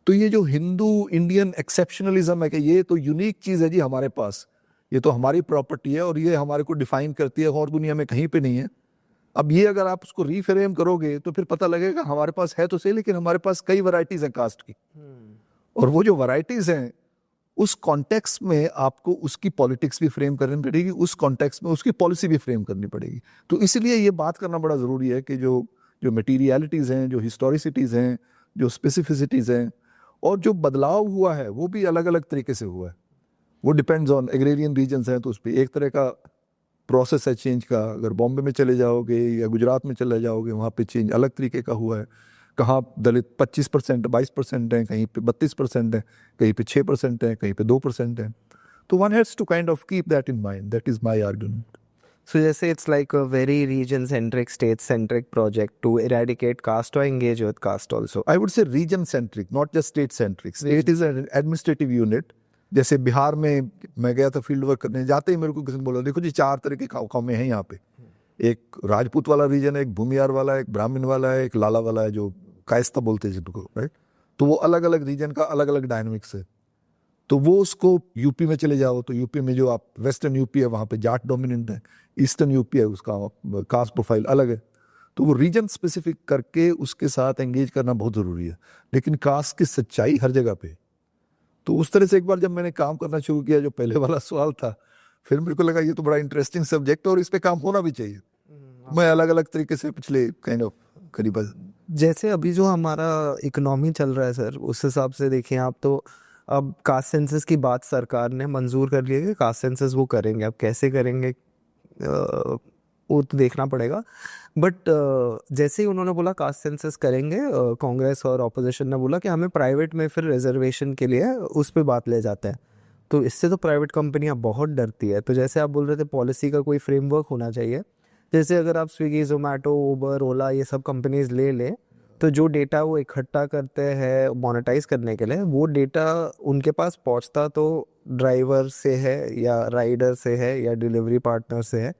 तो ये जो हिंदू इंडियन एक्सेप्शनलिज्म है कि ये तो यूनिक चीज़ है जी हमारे पास, ये तो हमारी प्रॉपर्टी है और ये हमारे को डिफाइन करती है, और दुनिया में कहीं पे नहीं है। अब ये अगर आप उसको रीफ्रेम करोगे तो फिर पता लगेगा हमारे पास है तो सही, लेकिन हमारे पास कई वैरायटीज हैं कास्ट की। और वो जो वैरायटीज हैं, उस कॉन्टेक्स्ट में आपको उसकी पॉलिटिक्स भी फ्रेम करनी पड़ेगी, उस कॉन्टेक्स्ट में उसकी पॉलिसी भी फ्रेम करनी पड़ेगी। तो इसलिए ये बात करना बड़ा ज़रूरी है कि जो जो मटीरियलिटीज़ हैं, जो हिस्टोरिसिटीज़ हैं, जो स्पेसिफिसिटीज़ हैं, और जो बदलाव हुआ है वो भी अलग अलग तरीके से हुआ है। वो डिपेंड्स ऑन एग्रेरियन रीजन्स हैं, तो उस पर एक तरह का प्रोसेस है चेंज का। अगर बॉम्बे में चले जाओगे या गुजरात में चले जाओगे, वहाँ पे चेंज अलग तरीके का हुआ है। कहाँ दलित 25% 22% हैं, कहीं पे 32% हैं, कहीं पे 6% हैं, कहीं पे 2% हैं। तो one has to kind of keep that in mind, that is my argument. So जैसे it's like a very region-centric, state-centric project to eradicate caste or engage with caste also. I would say region-centric, not just state-centric. State is an administrative unit. जैसे बिहार में मैं गया था field work करने, जाते ही मेरे को किसी ने बोला देखो जी 4 तरह के कौमें हैं यहाँ पे। एक राजपूत वाला रीजन है, एक भूमियार वाला है, एक ब्राह्मण वाला है, एक लाला वाला है, जो कायस्ता बोलते हैं जिनको, राइट। तो वो अलग अलग रीजन का अलग अलग डायनामिक्स है। तो वो उसको यूपी में चले जाओ तो यूपी में जो आप वेस्टर्न यूपी है वहाँ पे जाट डोमिनेंट है, ईस्टर्न यूपी है उसका कास्ट प्रोफाइल अलग है। तो वो रीजन स्पेसिफिक करके उसके साथ एंगेज करना बहुत ज़रूरी है, लेकिन कास्ट की सच्चाई हर जगह पे। तो उस तरह से एक बार जब मैंने काम करना शुरू किया, जो पहले वाला सवाल था, फिर मेरे को लगा ये तो बड़ा इंटरेस्टिंग सब्जेक्ट है और इस पे काम होना भी चाहिए। मैं अलग अलग तरीके से पिछले काइंड ऑफ करीब, जैसे अभी जो हमारा इकोनॉमी चल रहा है सर, उस हिसाब से देखें आप, तो अब कास्ट सेंसस की बात सरकार ने मंजूर कर लिया कि कास्ट सेंसस वो करेंगे। अब कैसे करेंगे वो तो देखना पड़ेगा। बट जैसे ही उन्होंने बोला कास्ट सेंसस करेंगे, कांग्रेस और ऑपोजिशन ने बोला कि हमें प्राइवेट में फिर रिजर्वेशन के लिए उस पर बात ले जाते हैं। तो इससे तो प्राइवेट कंपनियां बहुत डरती है। तो जैसे आप बोल रहे थे पॉलिसी का कोई फ्रेमवर्क होना चाहिए। जैसे अगर आप स्विगी, जोमेटो, उबर, ओला ये सब कंपनीज ले लें, तो जो डेटा वो इकट्ठा करते हैं मोनेटाइज करने के लिए, वो डेटा उनके पास पहुंचता तो ड्राइवर से है या राइडर से है या डिलीवरी पार्टनर से है,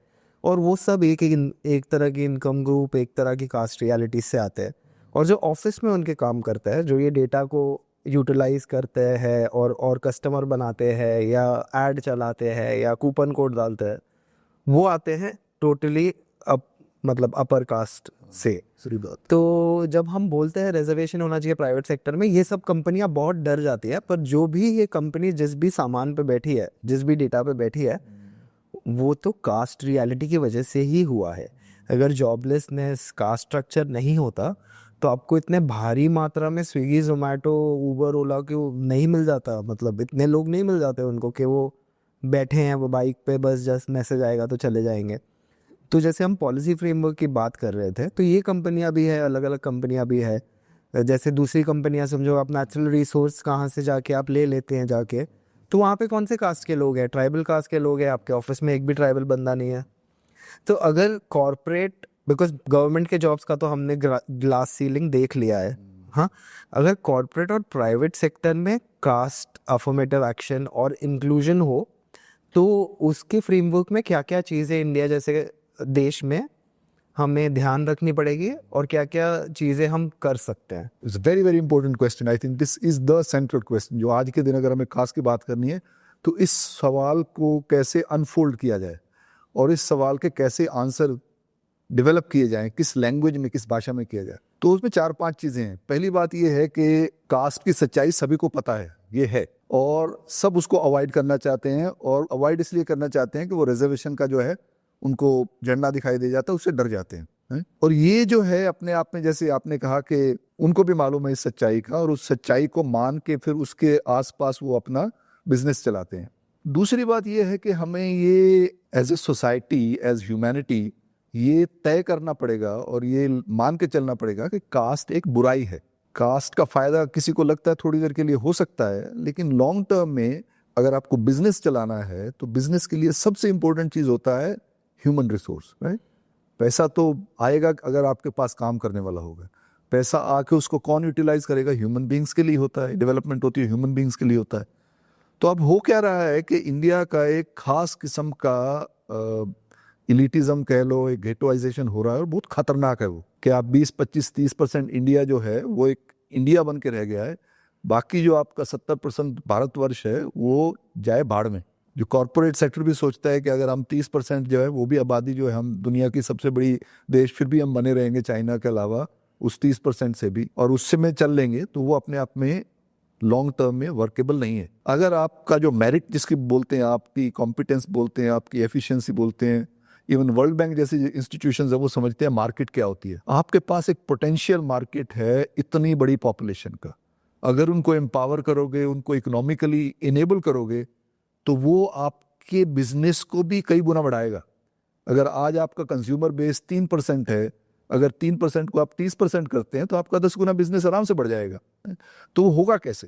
और वो सब एक तरह की इनकम ग्रुप, एक तरह की कास्ट रियलिटी से आते हैं। और जो ऑफिस में उनके काम करते हैं, जो ये डेटा को यूटिलाइज करते हैं और कस्टमर बनाते हैं या एड चलाते हैं या कूपन कोड डालते हैं, वो आते हैं टोटली मतलब अपर कास्ट से। सही बात। तो जब हम बोलते हैं रिजर्वेशन होना चाहिए प्राइवेट सेक्टर में, ये सब कंपनियां बहुत डर जाती है। पर जो भी ये कंपनी जिस भी सामान पे बैठी है, जिस भी डेटा पे बैठी है, वो तो कास्ट रियलिटी की वजह से ही हुआ है। अगर जॉबलेसनेस, कास्ट स्ट्रक्चर नहीं होता तो आपको इतने भारी मात्रा में स्विगी, जोमेटो, उबर, ओला के नहीं मिल जाता। मतलब इतने लोग नहीं मिल जाते उनको कि वो बैठे हैं वो बाइक पे, बस जस्ट मैसेज आएगा तो चले जाएंगे। तो जैसे हम पॉलिसी फ्रेमवर्क की बात कर रहे थे, तो ये कंपनियां भी है, अलग अलग कंपनियां भी है। जैसे दूसरी कंपनियां, समझो आप नेचुरल रिसोर्स कहाँ से जाके आप ले लेते हैं जाके, तो वहाँ पे कौन से कास्ट के लोग हैं? ट्राइबल कास्ट के लोग हैं। आपके ऑफिस में एक भी ट्राइबल बंदा नहीं है। तो अगर कॉरपोरेट, बिकॉज गवर्नमेंट के जॉब्स का तो हमने ग्लास सीलिंग देख लिया है, हाँ, अगर कॉरपोरेट और प्राइवेट सेक्टर में कास्ट अफर्मेटिव एक्शन और इंक्लूजन हो, तो उसके फ्रेमवर्क में क्या क्या चीज़ें इंडिया जैसे देश में हमें ध्यान रखनी पड़ेगी और क्या क्या चीज़ें हम कर सकते हैं? It's very very important question. I think this is the central question जो आज के दिन अगर हमें कास्ट की बात करनी है तो इस सवाल को कैसे अनफोल्ड किया जाए और इस सवाल के कैसे आंसर डेवलप किए जाएं, किस लैंग्वेज में, किस भाषा में किया जाए। तो उसमें 4-5 चीज़ें हैं। पहली बात यह है कि कास्ट की सच्चाई सभी को पता है, ये है, और सब उसको अवॉइड करना चाहते हैं। और अवॉइड इसलिए करना चाहते हैं कि वो रिजर्वेशन का जो है उनको झंडा दिखाई दे जाता है, उससे डर जाते हैं। और ये जो है अपने आप में, जैसे आपने कहा कि उनको भी मालूम है इस सच्चाई का, और उस सच्चाई को मान के फिर उसके आसपास वो अपना बिजनेस चलाते हैं। दूसरी बात ये है कि हमें ये as a society, as humanity, ये तय करना पड़ेगा और ये मान के चलना पड़ेगा कि कास्ट एक बुराई है। कास्ट का फायदा किसी को लगता है थोड़ी देर के लिए हो सकता है, लेकिन लॉन्ग टर्म में अगर आपको बिजनेस चलाना है तो बिजनेस के लिए सबसे इंपॉर्टेंट चीज होता है ह्यूमन रिसोर्स, राइट? पैसा तो आएगा अगर आपके पास काम करने वाला होगा, पैसा आके उसको कौन यूटिलाइज करेगा? ह्यूमन बींग्स के लिए होता है, डेवलपमेंट होती है ह्यूमन बींग्स के लिए होता है। तो अब हो क्या रहा है कि इंडिया का एक खास किस्म का इलिटिज्म कह लो, एक गेटोइजेशन हो रहा है और बहुत खतरनाक है वो, कि आप 20-25-30% इंडिया जो है वो एक इंडिया बन के रह गया है, बाकी जो आपका 70% भारतवर्ष है वो जाए भाड़ में। जो कॉरपोरेट सेक्टर भी सोचता है कि अगर हम 30% जो है वो भी आबादी जो है, हम दुनिया की सबसे बड़ी देश फिर भी हम बने रहेंगे चाइना के अलावा उस 30% से भी, और उससे में चल लेंगे, तो वो अपने आप में लॉन्ग टर्म में वर्केबल नहीं है। अगर आपका जो मेरिट जिसकी बोलते हैं, आपकी कॉम्पिटेंस बोलते हैं, आपकी एफिशिएंसी बोलते हैं, इवन वर्ल्ड बैंक जैसी इंस्टीट्यूशंस है वो समझते हैं मार्केट क्या होती है। आपके पास एक पोटेंशियल मार्केट है इतनी बड़ी पॉपुलेशन का, अगर उनको एम्पावर करोगे, उनको इकोनॉमिकली इनेबल करोगे, तो वो आपके बिजनेस को भी कई गुना बढ़ाएगा। अगर आज आपका कंज्यूमर बेस 3% है, अगर 3% को आप 30% करते हैं तो आपका 10 गुना बिजनेस आराम से बढ़ जाएगा। तो वो होगा कैसे?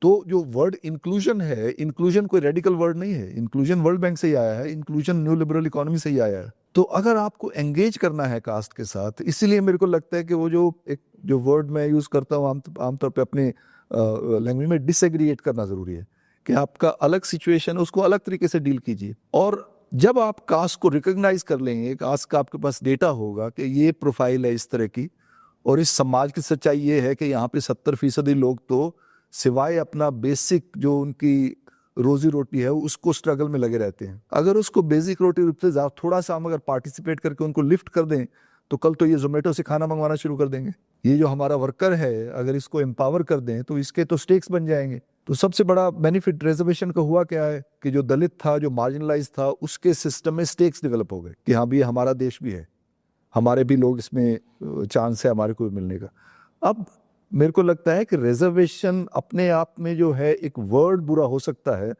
तो जो वर्ड इंक्लूजन है, इंक्लूजन कोई रेडिकल वर्ड नहीं है, इंक्लूजन वर्ल्ड बैंक से ही आया है, इंक्लूजन न्यू लिबरल इकोनॉमी से ही आया है। तो अगर आपको एंगेज करना है कास्ट के साथ, इसीलिए मेरे को लगता है कि वो जो वर्ड मैं यूज करता हूँ आमतौर पे अपने लैंग्वेज में, डिसएग्रीगेट करना जरूरी है, कि आपका अलग सिचुएशन है उसको अलग तरीके से डील कीजिए। और जब आप कास्ट को रिकॉग्नाइज कर लेंगे, कास्ट का आपके पास डेटा होगा कि ये प्रोफाइल है इस तरह की, और इस समाज की सच्चाई ये है कि यहाँ पे 70% लोग तो सिवाय अपना बेसिक जो उनकी रोजी रोटी है उसको स्ट्रगल में लगे रहते हैं। अगर उसको बेसिक रोटी रूप से थोड़ा सा हम अगर पार्टिसिपेट करके उनको लिफ्ट कर दें, तो कल तो ये जोमेटो से खाना मंगवाना शुरू कर देंगे। ये जो हमारा वर्कर है, अगर इसको एम्पावर कर दें तो इसके तो स्टेक्स बन जाएंगे। तो सबसे बड़ा बेनिफिट रिजर्वेशन का हुआ क्या है कि जो दलित था, जो मार्जिनलाइज था, उसके सिस्टम में स्टेक्स डेवलप हो गए कि हाँ भी हमारा देश भी है, हमारे भी लोग इसमें चांस है हमारे को मिलने का। अब मेरे को लगता है कि रिजर्वेशन अपने आप में जो है एक वर्ड बुरा हो सकता है,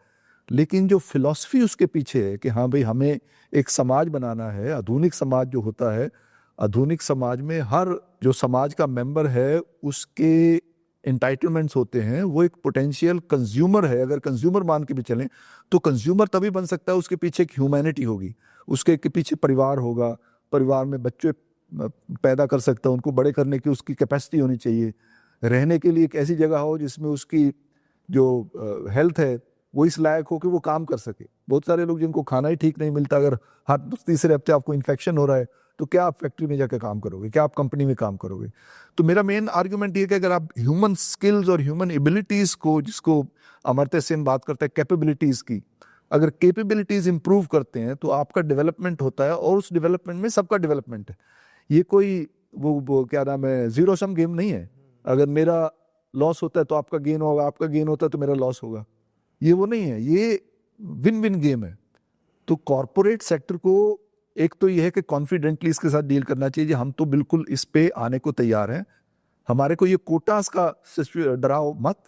लेकिन जो फिलॉसफी उसके पीछे है कि हाँ भाई हमें एक समाज बनाना है, आधुनिक समाज जो होता है, आधुनिक समाज में हर जो समाज का मेंबर है उसके एंटाइटलमेंट्स होते हैं, वो एक पोटेंशियल कंज्यूमर है। अगर कंज्यूमर मान के भी चलें तो कंज्यूमर तभी बन सकता है उसके पीछे एक ह्यूमैनिटी होगी, उसके पीछे परिवार होगा, परिवार में बच्चे पैदा कर सकता है, उनको बड़े करने की उसकी कैपेसिटी होनी चाहिए, रहने के लिए एक ऐसी जगह हो जिसमें उसकी जो हेल्थ है वो इस लायक हो कि वो काम कर सके। बहुत सारे लोग जिनको खाना ही ठीक नहीं मिलता, अगर हर तीसरे हफ्ते आपको इन्फेक्शन हो रहा है, तो क्या आप फैक्ट्री में जाकर काम करोगे, क्या आप कंपनी में काम करोगे? तो मेरा मेन आर्ग्यूमेंट ये है कि अगर आप ह्यूमन स्किल्स और ह्यूमन एबिलिटीज को, जिसको अमर्त्य सेन बात करता है कैपेबिलिटीज की, अगर कैपेबिलिटीज इंप्रूव करते हैं तो आपका डेवलपमेंट होता है, और उस डेवलपमेंट में सबका डेवलपमेंट है। ये कोई वो क्या नाम है, जीरो सम गेम नहीं है। अगर मेरा लॉस होता है तो आपका गेन होगा, आपका गेन होता है तो मेरा लॉस होगा, ये वो नहीं है, ये विन विन गेम है। तो कॉरपोरेट सेक्टर को एक तो ये है कि कॉन्फिडेंटली इसके साथ डील करना चाहिए, हम तो बिल्कुल इस पे आने को तैयार हैं, हमारे को ये कोटास का डराओ मत।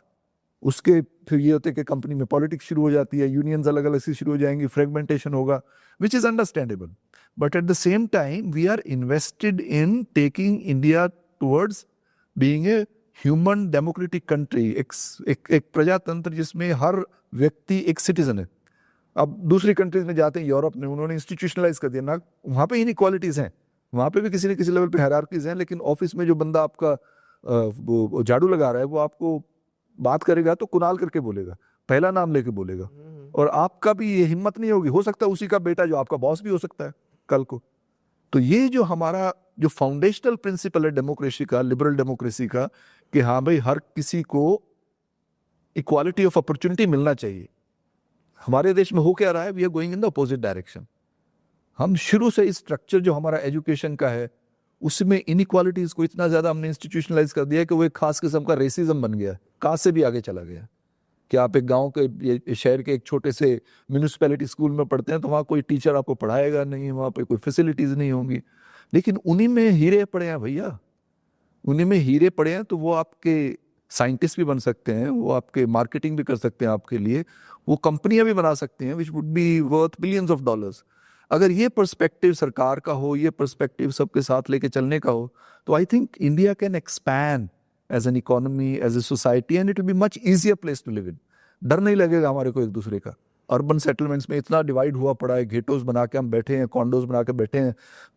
उसके फिर ये होते कि कंपनी में पॉलिटिक्स शुरू हो जाती है, यूनियंस अलग अलग से शुरू हो जाएंगी, फ्रेगमेंटेशन होगा, which is understandable, but at the same time we are invested in taking India towards being a human democratic country, एक प्रजातंत्र जिसमें हर व्यक्ति एक सिटीजन है। अब दूसरी कंट्रीज में जाते हैं, यूरोप में उन्होंने इंस्टीट्यूशनलाइज कर दिया ना, वहाँ पे इनइक्वालिटीज हैं, वहाँ पे भी किसी न किसी लेवल पे हायरार्कीज हैं, लेकिन ऑफिस में जो बंदा आपका वो झाड़ू लगा रहा है वो आपको बात करेगा तो कुणाल करके बोलेगा, पहला नाम लेके बोलेगा, और आपका भी ये हिम्मत नहीं होगी, हो सकता है उसी का बेटा जो आपका बॉस भी हो सकता है कल को। तो ये जो हमारा जो फाउंडेशनल प्रिंसिपल है डेमोक्रेसी का, लिबरल डेमोक्रेसी का, कि हाँ भाई हर किसी को इक्वालिटी ऑफ अपॉर्चुनिटी मिलना चाहिए, हमारे देश में हो क्या रहा है, we are going in the opposite direction. हम शुरू से इस स्ट्रक्चर जो हमारा एजुकेशन का है उसमें इनइक्वालिटीज को इतना ज्यादा हमने इंस्टीट्यूशनलाइज कर दिया कि वो एक खास किस्म का रेसिज्म बन गया, कास्ट से भी आगे चला गया। कि आप एक गांव के शहर के एक छोटे से म्यूनिसिपैलिटी स्कूल में पढ़ते हैं तो वहाँ कोई टीचर आपको पढ़ाएगा नहीं, वहाँ पे कोई फैसिलिटीज नहीं होंगी, लेकिन उन्हीं में हीरे पड़े हैं भैया, उन्हीं में हीरे पड़े हैं, तो वो आपके साइंटिस्ट भी बन सकते हैं, वो आपके मार्केटिंग भी कर सकते हैं आपके लिए, वो कंपनियां भी बना सकते हैं which would be worth billions of dollars. अगर ये पर्सपेक्टिव सरकार का हो, ये पर्सपेक्टिव सबके साथ लेके चलने का हो, तो I think India can expand as an economy, as a society, and it will be much easier place to live in. डर नहीं लगेगा हमारे को एक दूसरे का। अर्बन सेटलमेंट्स में इतना डिवाइड हुआ पड़ा है, गेटोस बना के हम बैठे हैं, कॉन्डोज बना के बैठे हैं,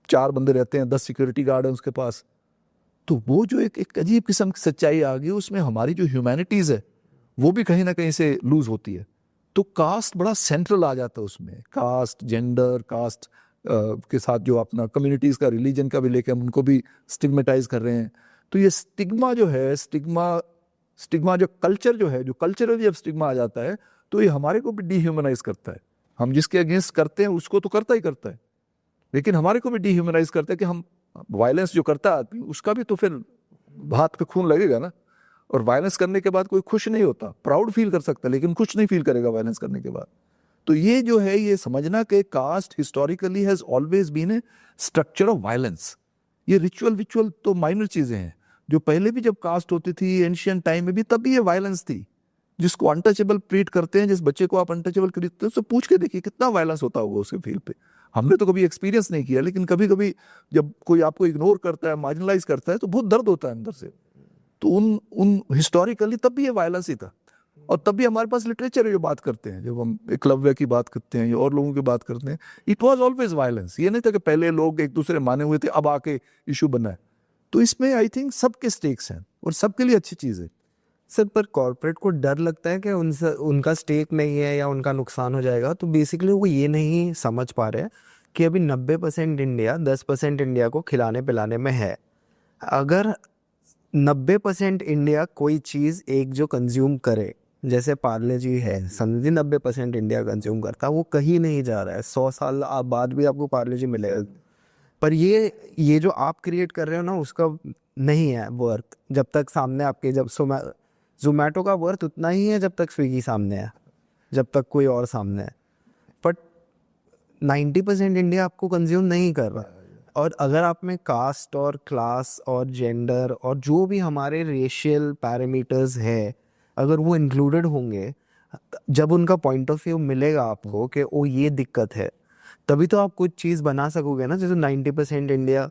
4 बंदे रहते हैं, 10 सिक्योरिटी गार्ड हैं उसके पास। तो वो जो एक अजीब किस्म की सच्चाई आ गई, उसमें हमारी जो ह्यूमैनिटीज है वो भी कहीं ना कहीं से लूज होती है। तो कास्ट बड़ा सेंट्रल आ जाता है उसमें, कास्ट, जेंडर, कास्ट के साथ जो अपना कम्युनिटीज का, रिलीजन का भी लेके हम उनको भी स्टिग्मेटाइज कर रहे हैं। तो ये स्टिग्मा जो है, स्टिग्मा जो कल्चर जो है, जो कल्चरली जब स्टिग्मा आ जाता है तो ये हमारे को भी डिह्यूमनाइज करता है। हम जिसके अगेंस्ट करते हैं उसको तो करता ही करता है, लेकिन हमारे को भी डिह्यूमनाइज करता है कि हम वायलेंस जो करता है आदमी, उसका भी तो फिर हाथ पे खून लगेगा ना। और वायलेंस करने के बाद कोई खुश नहीं होता, प्राउड फील कर सकता है लेकिन कुछ नहीं फील करेगा वायलेंस करने के बाद। तो ये जो है, ये समझना कि caste historically has always been a structure of violence. ये रिचुअल तो माइनर चीजें हैं, जो पहले भी जब कास्ट होती थी एंशियंट टाइम में भी, तब भी ये वायलेंस थी। जिसको अनटचेबल ट्रीट करते हैं, जिस बच्चे को आप अनटचेबल खरीदते हो, उससे पूछ के देखिए कितना वायलेंस होता होगा उसके फील्ड पे। हमने तो कभी एक्सपीरियंस नहीं किया, लेकिन कभी कभी जब कोई आपको इग्नोर करता है, मार्जिनलाइज करता है, तो बहुत दर्द होता है अंदर से। तो उन हिस्टोरिकली तब भी ये वायलेंस ही था। और तब भी हमारे पास लिटरेचर है जो बात करते हैं, जब हम एकलव्य की बात करते हैं या और लोगों की बात करते हैं, इट वॉज ऑलवेज वायलेंस। ये नहीं था कि पहले लोग एक दूसरे माने हुए थे, अब आके इशू बना है। तो इसमें आई थिंक सबके स्टेक्स हैं और सबके लिए अच्छी चीज़ है। सर, पर कॉर्पोरेट को डर लगता है कि उनसे उनका स्टेक नहीं है या उनका नुकसान हो जाएगा, तो बेसिकली वो ये नहीं समझ पा रहे कि अभी 90% इंडिया 10% इंडिया को खिलाने पिलाने में है। अगर 90% इंडिया कोई चीज़ एक जो कंज्यूम करे, जैसे पार्ले जी है, समझिए 90% इंडिया कंज्यूम करता है, वो कहीं नहीं जा रहा है। 100 साल बाद भी आपको पार्ले जी मिलेगा। पर ये जो आप क्रिएट कर रहे हो ना, उसका नहीं है वर्थ जब तक सामने आपके, जब जोमेटो का वर्थ उतना ही है जब तक स्विगी सामने है, जब तक कोई और सामने है। बट 90% इंडिया आपको कंज्यूम नहीं कर रहा। और अगर आप में कास्ट और क्लास और जेंडर और जो भी हमारे रेशियल पैरामीटर्स है, अगर वो इंक्लूडेड होंगे, जब उनका पॉइंट ऑफ व्यू मिलेगा आपको कि ओ ये दिक्कत है, तभी तो आप कुछ चीज़ बना सकोगे ना। जैसे 90% इंडिया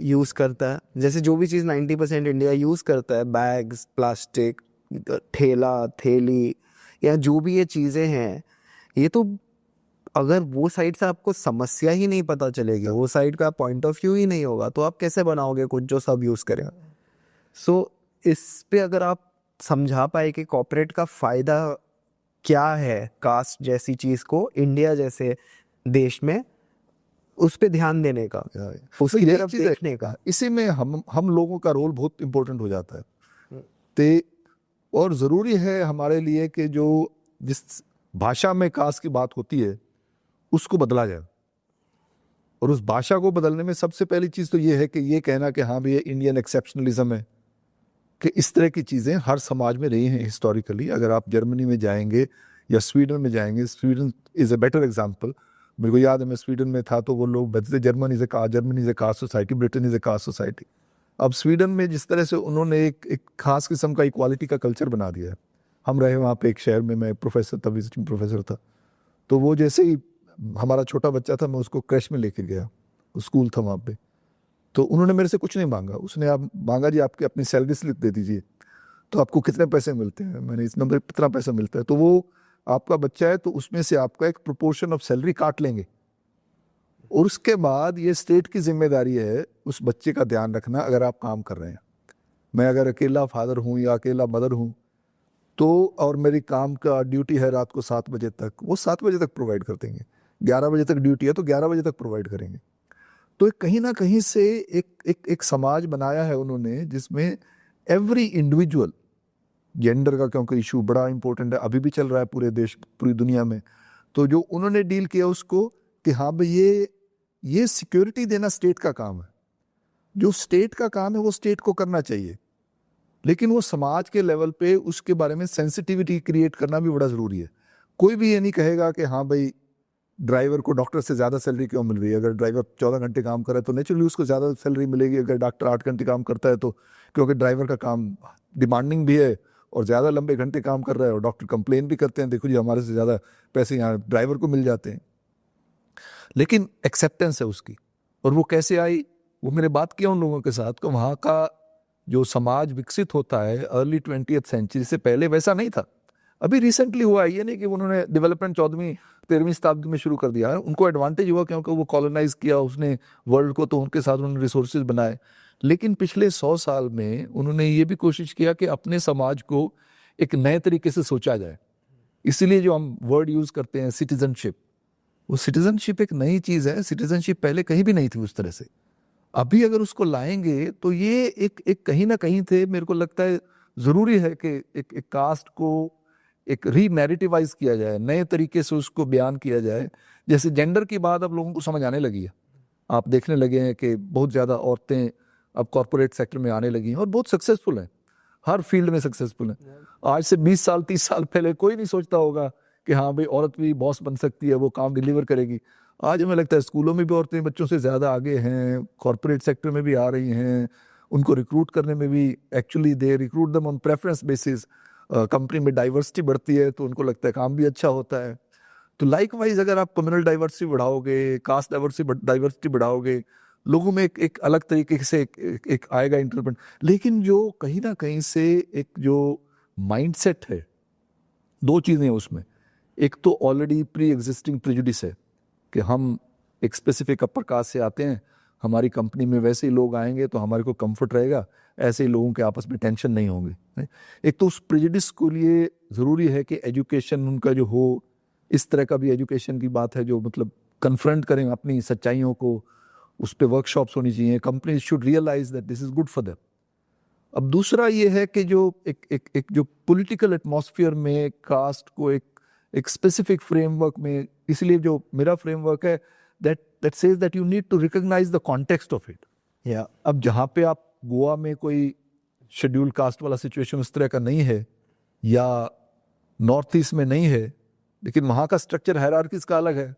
यूज़ करता है, जैसे जो भी चीज़ 90% इंडिया यूज़ करता है, बैग्स, प्लास्टिक, ठेला थैली, या जो भी ये चीज़ें हैं, ये तो अगर वो साइड से आपको समस्या ही नहीं पता चलेगी, वो साइड का पॉइंट ऑफ व्यू ही नहीं होगा, तो आप कैसे बनाओगे कुछ जो सब यूज़ करें। सो इस पे अगर आप समझा पाए कि कॉर्पोरेट का फ़ायदा क्या है कास्ट जैसी चीज़ को इंडिया जैसे देश में, उस पे ध्यान देने का, उसकी तरफ देखने का, इसी में हम लोगों का रोल बहुत इंपॉर्टेंट हो जाता है। ते और ज़रूरी है हमारे लिए कि जो जिस भाषा में कास्ट की बात होती है उसको बदला जाए। और उस भाषा को बदलने में सबसे पहली चीज़ तो ये है कि ये कहना कि हाँ भैया इंडियन एक्सेप्शनलिज्म है, कि इस तरह की चीज़ें हर समाज में रही हैं हिस्टोरिकली। अगर आप जर्मनी में जाएंगे या स्वीडन में जाएंगे, Sweden is a better example. मेरे को याद है मैं स्वीडन में था तो वो लोग बताते Germany is a caste society, Britain is a caste society. अब स्वीडन में जिस तरह से उन्होंने एक खास किस्म का इक्वालिटी का कल्चर बना दिया है। हम रहे वहाँ पे एक शहर में, मैं प्रोफेसर था, विजिटिंग प्रोफेसर था। तो वो जैसे ही हमारा छोटा बच्चा था, मैं उसको क्रैश में लेके गया, स्कूल था वहाँ पे, तो उन्होंने मेरे से कुछ नहीं मांगा। उसने आप मांगा जी आपकी अपनी सैलरी स्लिप दे दीजिए, तो आपको कितने पैसे मिलते हैं। मैंने इस नंबर कितना पैसा मिलता है, तो वो आपका बच्चा है तो उसमें से आपका एक प्रोपोर्शन ऑफ सैलरी काट लेंगे। और उसके बाद ये स्टेट की जिम्मेदारी है उस बच्चे का ध्यान रखना। अगर आप काम कर रहे हैं, मैं अगर अकेला फादर हूँ या अकेला मदर हूँ, तो और मेरी काम का ड्यूटी है रात को 7 बजे तक, वो 7 बजे तक प्रोवाइड कर देंगे। 11 बजे तक ड्यूटी है तो 11 बजे तक प्रोवाइड करेंगे। तो कहीं ना कहीं से एक समाज बनाया है उन्होंने जिसमें एवरी इंडिविजुअल, जेंडर का क्योंकि इशू बड़ा इंपॉर्टेंट है, अभी भी चल रहा है पूरे देश पूरी दुनिया में। तो जो उन्होंने डील किया उसको कि हाँ भाई ये सिक्योरिटी देना स्टेट का काम है। जो स्टेट का काम है वो स्टेट को करना चाहिए, लेकिन वो समाज के लेवल पे उसके बारे में सेंसिटिविटी क्रिएट करना भी बड़ा ज़रूरी है। कोई भी ये नहीं कहेगा कि हाँ भाई ड्राइवर को डॉक्टर से ज़्यादा सैलरी क्यों मिल रही है। अगर ड्राइवर 14 घंटे काम करे तो नेचुरली उसको ज़्यादा सैलरी मिलेगी। अगर डॉक्टर 8 घंटे काम करता है तो क्योंकि ड्राइवर का काम डिमांडिंग भी है और ज़्यादा लंबे घंटे काम कर रहा है, और डॉक्टर कंप्लेन भी करते हैं देखो जी हमारे से ज़्यादा पैसे यहाँ ड्राइवर को मिल जाते हैं। लेकिन एक्सेप्टेंस है उसकी। और वो कैसे आई, वो मैंने बात किया उन लोगों के साथ, को वहाँ का जो समाज विकसित होता है अर्ली 20th सेंचुरी से पहले वैसा नहीं था। अभी रिसेंटली हुआ है, ये नहीं कि उन्होंने डेवलपमेंट 14वीं-13वीं शताब्दी में शुरू कर दिया है। उनको एडवांटेज हुआ क्योंकि वो कॉलोनाइज किया उसने वर्ल्ड को, तो उनके साथ उन्होंने रिसोर्सेज बनाए। लेकिन पिछले 100 साल में उन्होंने ये भी कोशिश किया कि अपने समाज को एक नए तरीके से सोचा जाए। इसीलिए जो हम वर्ड यूज करते हैं सिटीजनशिप, वो सिटीजनशिप एक नई चीज है। सिटीजनशिप पहले कहीं भी नहीं थी उस तरह से। अभी अगर उसको लाएंगे तो ये एक कहीं ना कहीं थे, मेरे को लगता है जरूरी है कि एक कास्ट को एक रीनैरेटिवाइज किया जाए, नए तरीके से उसको बयान किया जाए। जैसे जेंडर की बात अब लोगों को समझ आने लगी है, आप देखने लगे हैं कि बहुत ज़्यादा औरतें अब कॉरपोरेट सेक्टर में आने लगी हैं और बहुत सक्सेसफुल हैं, हर फील्ड में सक्सेसफुल हैं। आज से 20 साल 30 साल पहले कोई नहीं सोचता होगा कि हाँ भाई औरत भी बॉस बन सकती है, वो काम डिलीवर करेगी। आज हमें लगता है स्कूलों में भी औरतें बच्चों से ज़्यादा आगे हैं, कॉरपोरेट सेक्टर में भी आ रही हैं, उनको रिक्रूट करने में भी actually they recruit them on preference basis. Company में डाइवर्सिटी बढ़ती है तो उनको लगता है काम भी अच्छा होता है। तो लाइकवाइज अगर आप कम्युनल डाइवर्सिटी बढ़ाओगे, कास्ट डाइवर्सिटी बढ़ाओगे, लोगों में एक अलग तरीके से एक आएगा इंटरप्रेट। लेकिन जो कहीं ना कहीं से एक जो माइंडसेट है, दो चीज़ें हैं उसमें। एक तो ऑलरेडी प्री एग्जिस्टिंग प्रेजुडिस है कि हम एक स्पेसिफिक अपर कास्ट से आते हैं, हमारी कंपनी में वैसे ही लोग आएंगे तो हमारे को कंफर्ट रहेगा, ऐसे ही लोगों के आपस में टेंशन नहीं होंगे। एक तो उस प्रेजुडिस को लिए ज़रूरी है कि एजुकेशन उनका जो हो, इस तरह का भी एजुकेशन की बात है जो मतलब कन्फ्रंट करें अपनी सच्चाइयों को, उस पर वर्कशॉप्स होनी चाहिए। Company should realise that this is good for them. अब दूसरा ये है कि जो एक जो पॉलिटिकल एटमॉस्फेयर में कास्ट को एक स्पेसिफिक फ्रेमवर्क में, इसलिए जो मेरा फ्रेमवर्क है that says that you need to recognize the context of it. या अब जहाँ पे आप गोवा में कोई शेड्यूल कास्ट वाला सिचुएशन उस तरह का नहीं है या नॉर्थ ईस्ट में नहीं है, लेकिन वहाँ का स्ट्रक्चर हायरार्कीज का अलग है,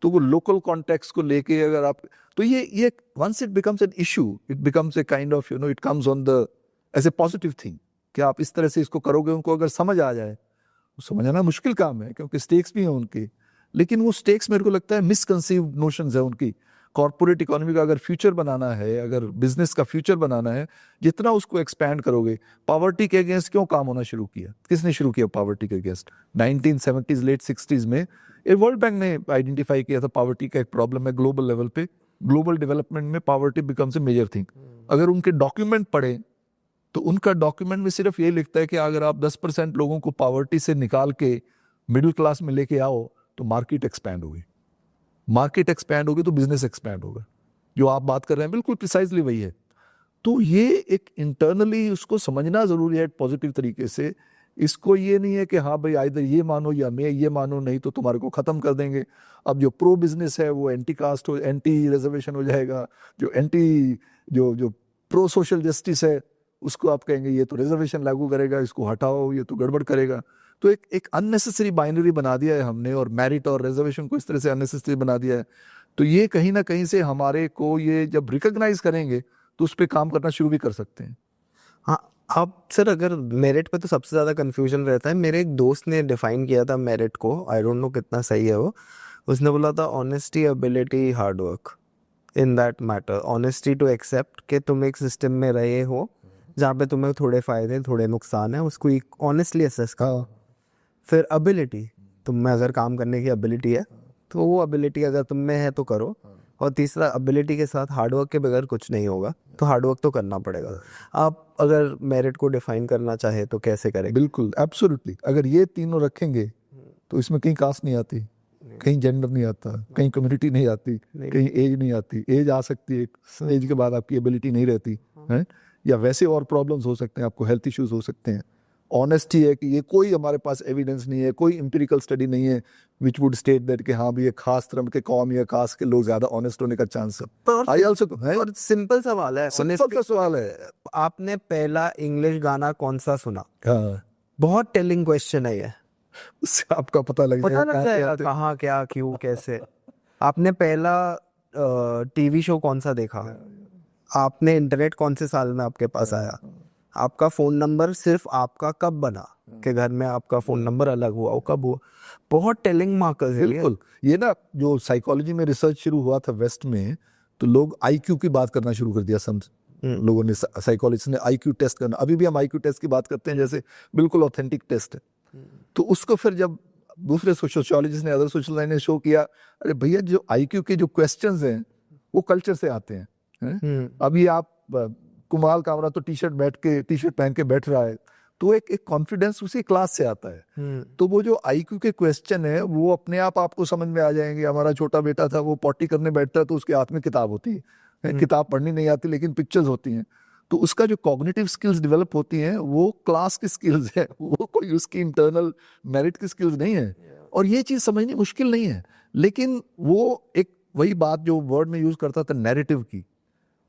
तो वो लोकल कॉन्टेक्स्ट को लेके अगर आप, तो ये once it becomes an issue, it becomes a kind of it comes on the as a positive thing कि आप इस तरह से इसको करोगे, उनको अगर समझ आ जाए। समझाना मुश्किल काम है क्योंकि स्टेक्स भी हैं उनके, लेकिन वो स्टेक्स मेरे को लगता है मिसकंसीव्ड नोशंस है उनकी। कॉर्पोरेट इकोनॉमी का अगर फ्यूचर बनाना है, अगर बिजनेस का फ्यूचर बनाना है, जितना उसको एक्सपैंड करोगे। पॉवर्टी के अगेंस्ट क्यों काम होना शुरू किया, किसने शुरू किया पॉवर्टी के अगेंस्ट? 1970s लेट 60s में वर्ल्ड बैंक ने आइडेंटिफाई किया था पॉवर्टी का एक प्रॉब्लम है ग्लोबल लेवल पे। ग्लोबल डेवलपमेंट में poverty becomes a major thing. अगर उनके डॉक्यूमेंट पढ़े तो उनका डॉक्यूमेंट में सिर्फ ये लिखता है कि अगर आप 10% लोगों को पॉवर्टी से निकाल के मिडिल क्लास में लेके आओ तो मार्केट एक्सपैंड होगी, मार्केट एक्सपैंड होगी तो बिजनेस एक्सपैंड होगा। जो आप बात कर रहे हैं बिल्कुल प्रिसाइजली वही है। तो ये एक इंटरनली उसको समझना जरूरी है पॉजिटिव तरीके से। इसको ये नहीं है कि हाँ भाई आइदर ये मानो या मैं ये मानो, नहीं तो तुम्हारे को खत्म कर देंगे। अब जो प्रो बिजनेस है वो एंटी कास्ट हो, एंटी रिजर्वेशन हो जाएगा, जो एंटी जो प्रो सोशल जस्टिस है उसको आप कहेंगे ये तो रिजर्वेशन लागू करेगा, इसको हटाओ ये तो गड़बड़ करेगा। तो एक अननेसेसरी बाइनरी बना दिया है हमने, और मेरिट और रिजर्वेशन को इस तरह से अननेसेसरी बना दिया है। तो ये कहीं ना कहीं से हमारे को ये जब रिकॉग्नाइज करेंगे तो उस पर काम करना शुरू भी कर सकते हैं। हाँ, आप सर अगर मेरिट पे तो सबसे ज़्यादा कंफ्यूजन रहता है। मेरे एक दोस्त ने डिफाइन किया था मेरिट को, आई डोंट नो कितना सही है वो। उसने बोला था honesty, ability, hard work in that matter. Honesty to accept कि तुम एक सिस्टम में रहे हो जहाँ पे तुम्हें थोड़े फ़ायदे थोड़े नुकसान है, उसको ऑनेस्टली असेस करो। फिर एबिलिटी, तुम में अगर काम करने की एबिलिटी है तो वो एबिलिटी अगर तुम में है तो करो। और तीसरा, एबिलिटी के साथ हार्डवर्क के बगैर कुछ नहीं होगा, तो हार्डवर्क तो करना पड़ेगा। आप अगर मेरिट को डिफाइन करना चाहे तो कैसे करें? बिल्कुल एब्सोल्युटली, अगर ये तीनों रखेंगे तो इसमें कहीं कास्ट नहीं आती, कहीं जेंडर नहीं आता, कहीं कम्युनिटी नहीं आती, कहीं एज नहीं आती। एज आ सकती है, एज के बाद आपकी एबिलिटी नहीं रहती है, या वैसे और प्रॉब्लम्स हो सकते हैं, आपको हेल्थ इश्यूज हो सकते हैं। ऑनेस्टी है कि ये कोई हमारे पास एविडेंस नहीं है, कोई एम्पिरिकल स्टडी नहीं है विच वुड स्टेट दैट कि हाँ भी ये खास तरह के कौम या कास्ट के लोग ज्यादा ऑनेस्ट होने का चांस है। आई आल्सो है। और सिंपल सवाल है, सिंपल सा सवाल है, आपने पहला इंग्लिश गाना कौन सा सुना? हाँ, बहुत टेलिंग क्वेश्चन है ये। उससे आपका पता लग जाएगा कहाँ, क्या, क्यों, कैसे। आपने पहला टीवी शो कौन सा देखा? आपने इंटरनेट कौन से साल में आपके पास आया? आपका फ़ोन नंबर सिर्फ आपका कब बना कि घर में आपका फ़ोन नंबर अलग हुआ, वो कब हुआ? बहुत टेलिंग मार्कर्स है। बिल्कुल, ये ना जो साइकोलॉजी में रिसर्च शुरू हुआ था वेस्ट में, तो लोग आईक्यू की बात करना शुरू कर दिया लोगों ने, साइकोलॉजिस्ट ने आईक्यू टेस्ट करना, अभी भी हम आईक्यू टेस्ट की बात करते हैं जैसे बिल्कुल ऑथेंटिक टेस्ट है। तो उसको फिर जब दूसरे सोशियोलॉजिस्ट ने, अदर सोशियोलॉजिस्ट ने शो किया, अरे भैया जो आईक्यू के जो क्वेश्चंस हैं वो कल्चर से आते हैं। अभी आप कुमाल कामरा तो टी शर्ट पहन के बैठ रहा है, तो एक कॉन्फिडेंस उसी क्लास से आता है। तो वो जो आईक्यू के क्वेश्चन है वो अपने आप आपको समझ में आ जाएंगे। हमारा छोटा बेटा था, वो पॉटी करने बैठता है तो उसके हाथ में किताब होती है, किताब पढ़नी नहीं आती लेकिन पिक्चर्स होती हैं, तो उसका जो कॉग्निटिव स्किल्स डेवलप होती हैं वो क्लास की स्किल्स है, वो कोई उसकी इंटरनल मेरिट की स्किल्स नहीं है। और ये चीज समझनी मुश्किल नहीं है, लेकिन वो एक वही बात जो वर्ड में यूज करता था नैरेटिव की,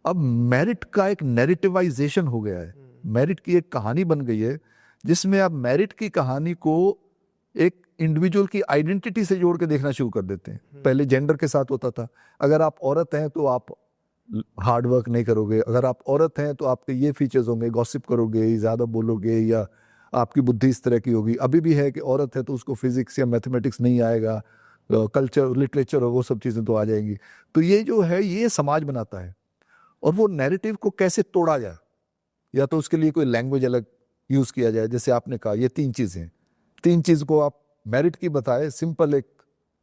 अब मेरिट का एक नैरेटिवाइजेशन हो गया है। मेरिट की एक कहानी बन गई है जिसमें आप मेरिट की कहानी को एक इंडिविजुअल की आइडेंटिटी से जोड़ के देखना शुरू कर देते हैं। पहले जेंडर के साथ होता था, अगर आप औरत हैं तो आप हार्ड वर्क नहीं करोगे, अगर आप औरत हैं तो आपके ये फीचर्स होंगे, गॉसिप करोगे, ज्यादा बोलोगे, या आपकी बुद्धि इस तरह की होगी। अभी भी है कि औरत है तो उसको फिजिक्स या मैथमेटिक्स नहीं आएगा, कल्चर लिटरेचर और वो सब चीजें तो आ जाएंगी। तो ये जो है ये समाज बनाता है, और वो नैरेटिव को कैसे तोड़ा जाए, या तो उसके लिए कोई लैंग्वेज अलग यूज किया जाए। जैसे आपने कहा ये 3 चीजें, 3 चीज को आप मेरिट की बताए, सिंपल एक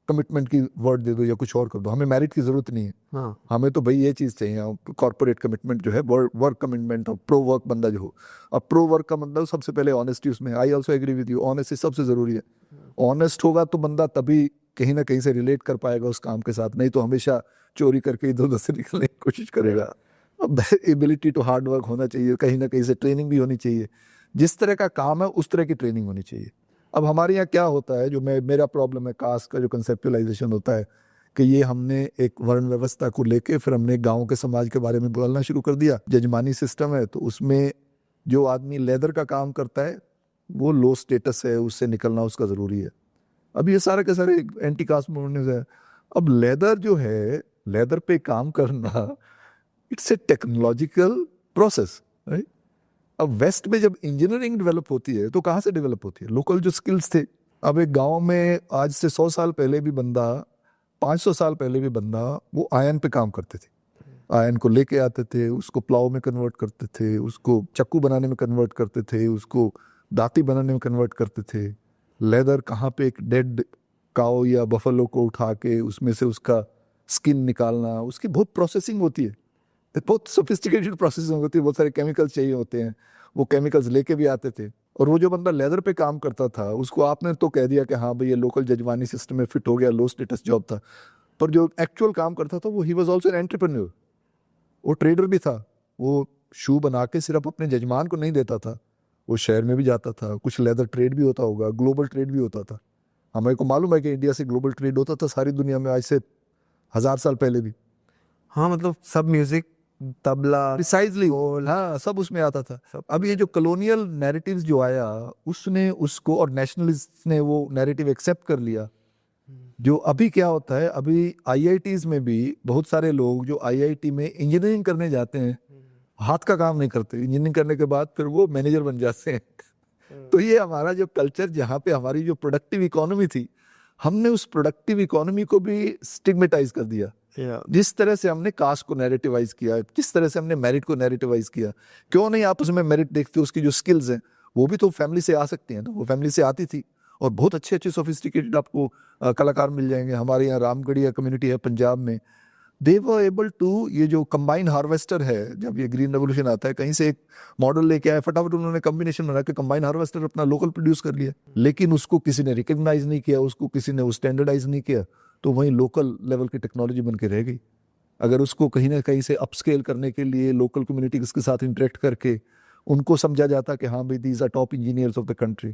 कमिटमेंट की वर्ड दे दो या कुछ और कर दो, हमें मेरिट की जरूरत नहीं है। हाँ। हमें तो भाई ये चीज चाहिए, कॉर्पोरेट कमिटमेंट जो है, वर्क कमिटमेंट और प्रो वर्क बंदा जो हो। अब प्रो वर्क का मतलब सबसे पहले ऑनेस्टी, उसमें I also agree with you, honesty सबसे जरूरी है। ऑनेस्ट होगा तो बंदा तभी कहीं ना कहीं से रिलेट कर पाएगा उस काम के साथ, नहीं तो हमेशा चोरी करके इधर उधर से निकलने की कोशिश करेगा। अब एबिलिटी टू हार्ड वर्क होना चाहिए, कहीं ना कहीं से ट्रेनिंग भी होनी चाहिए, जिस तरह का काम है उस तरह की ट्रेनिंग होनी चाहिए। अब हमारे यहाँ क्या होता है, जो मेरा प्रॉब्लम है, कास्ट का जो कंसेप्चुअलाइजेशन होता है कि ये हमने एक वर्ण व्यवस्था को लेके फिर हमने गाँव के समाज के बारे में बोलना शुरू कर दिया। जजमानी सिस्टम है तो उसमें जो आदमी लेदर का काम करता है वो लो स्टेटस है, उससे निकलना उसका जरूरी है। अब ये सारे के सारे एंटी कास्ट मूवमेंट है। अब लेदर जो है, लेदर पे काम करना, it's a technological process, right. अब वेस्ट में जब इंजीनियरिंग डेवलप होती है तो कहाँ से डेवलप होती है, लोकल जो स्किल्स थे। अब एक गांव में आज से 100 साल पहले भी बंदा, 500 साल पहले भी बंदा, वो आयन पे काम करते थे। आयन को लेके आते थे, उसको प्लाव में कन्वर्ट करते थे, उसको चक्कू बनाने में कन्वर्ट करते थे, उसको दाती बनाने में कन्वर्ट करते थे। लेदर कहाँ पे, एक डेड काओ या बफलो को उठा के उसमें से उसका स्किन निकालना, उसकी बहुत प्रोसेसिंग होती है, बहुत सोफिस्टिकेटेड प्रोसेसिंग होती है, बहुत सारे केमिकल्स चाहिए होते हैं। वो केमिकल्स लेके भी आते थे। और वो जो बंदा लेदर पे काम करता था उसको आपने तो कह दिया कि हाँ भाई ये लोकल जजमानी सिस्टम में फिट हो गया, लो स्टेटस जॉब था, पर जो एक्चुअल काम करता था वो he was also an entrepreneur, वो ट्रेडर भी था। वो शू बना के सिर्फ अपने जजमान को नहीं देता था, वो शहर में भी जाता था, कुछ लेदर ट्रेड भी होता होगा, ग्लोबल ट्रेड भी होता था। हमें को मालूम है कि इंडिया से ग्लोबल ट्रेड होता था सारी दुनिया में आज से 1000 साल पहले भी। हाँ, मतलब सब म्यूजिक, तबला, प्रिसाइजली, हाँ, सब उसमें आता था। अब ये जो कॉलोनियल नैरेटिव्स जो आया उसने उसको, और नेशनलिस्ट ने वो नैरेटिव एक्सेप्ट कर लिया। जो अभी क्या होता है, अभी आईआईटीज में भी बहुत सारे लोग जो आईआईटी में इंजीनियरिंग करने जाते हैं हाथ का काम नहीं करते, इंजीनियरिंग करने के बाद फिर वो मैनेजर बन जाते हैं। तो ये हमारा जो कल्चर, जहाँ पे हमारी जो प्रोडक्टिव इकोनॉमी थी, हमने उस प्रोडक्टिव इकोनॉमी को भी स्टिग्मेटाइज कर दिया। जिस तरह से हमने कास्ट को नैरेटिवाइज किया, जिस तरह से हमने मेरिट को नैरेटिवाइज किया, क्यों नहीं आप उसमें मेरिट देखते हो, उसकी जो स्किल्स हैं वो भी तो फैमिली से आ सकती हैं ना, वो फैमिली से आती थी। और बहुत अच्छे अच्छे सोफिस्टिकेटेड आपको कलाकार मिल जाएंगे। हमारे यहाँ रामगढ़िया कम्युनिटी है पंजाब में, दे वर एबल टू, ये जो कंबाइन हार्वेस्टर है, जब ये ग्रीन रेवोल्यूशन आता है कहीं से एक मॉडल लेके आए, फटाफट उन्होंने कॉम्बिनेशन बना के कंबाइन हार्वेस्टर अपना लोकल प्रोड्यूस कर लिया। लेकिन उसको किसी ने रिकॉग्नाइज नहीं किया, उसको किसी ने स्टैंडर्डाइज नहीं किया, तो वहीं लोकल लेवल की टेक्नोलॉजी बन के रह गई। अगर उसको कहीं ना कहीं से अपस्केल करने के लिए लोकल कम्युनिटी के साथ इंटरेक्ट करके उनको समझा जाता कि हाँ भाई these are top engineers of the country,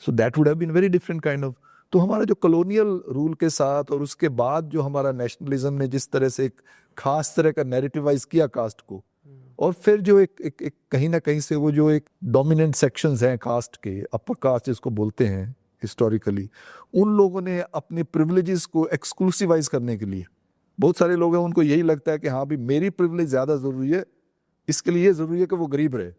so that would have been very different kind of. तो हमारा जो कॉलोनियल रूल के साथ और उसके बाद जो हमारा नेशनलिज्म ने जिस तरह से एक खास तरह का नैरेटिवाइज किया कास्ट को, और फिर जो एक कहीं ना कहीं से वो जो एक डोमिनेंट सेक्शंस हैं कास्ट के, अपर कास्ट जिसको बोलते हैं हिस्टोरिकली, उन लोगों ने अपने प्रिविलेजेस को एक्सक्लूसिवाइज करने के लिए, बहुत सारे लोग हैं उनको यही लगता है कि हाँ भी मेरी प्रिविलेज ज्यादा जरूरी है, इसके लिए जरूरी है कि वो गरीब रहे,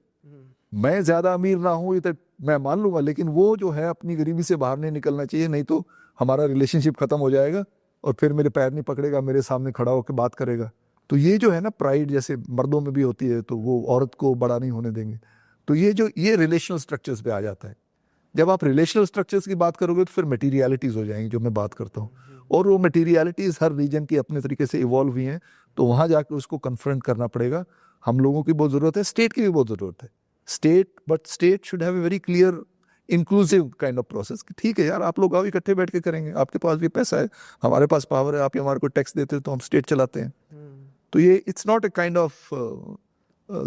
मैं ज्यादा अमीर ना हूं ये तो मैं मान लूंगा, लेकिन वो जो है अपनी गरीबी से बाहर नहीं निकलना चाहिए, नहीं तो हमारा रिलेशनशिप खत्म हो जाएगा और फिर मेरे पैर नहीं पकड़ेगा, मेरे सामने खड़ा होकर बात करेगा। तो ये जो है ना प्राइड, जैसे मर्दों में भी होती है, तो वो औरत को बड़ा नहीं होने देंगे। तो ये रिलेशनल स्ट्रक्चर्स पे आ जाता है। जब आप रिलेशनल स्ट्रक्चर्स की बात करोगे तो फिर मटीरियलिटीज हो जाएंगी, जो मैं बात करता हूँ। और वो मटीरियलिटीज हर रीजन की अपने तरीके से इवॉल्व हुई हैं, तो वहां जाकर उसको कन्फ्रंट करना पड़ेगा। हम लोगों की बहुत जरूरत है, स्टेट की भी बहुत जरूरत है। But state should have a very clear inclusive kind of process कि ठीक है यार, आप लोग आओ, इकट्ठे बैठ के करेंगे, आपके पास भी पैसा है, हमारे पास पावर है, आप ही हमारे को टैक्स देते हो तो हम स्टेट चलाते हैं। तो ये it's not a kind of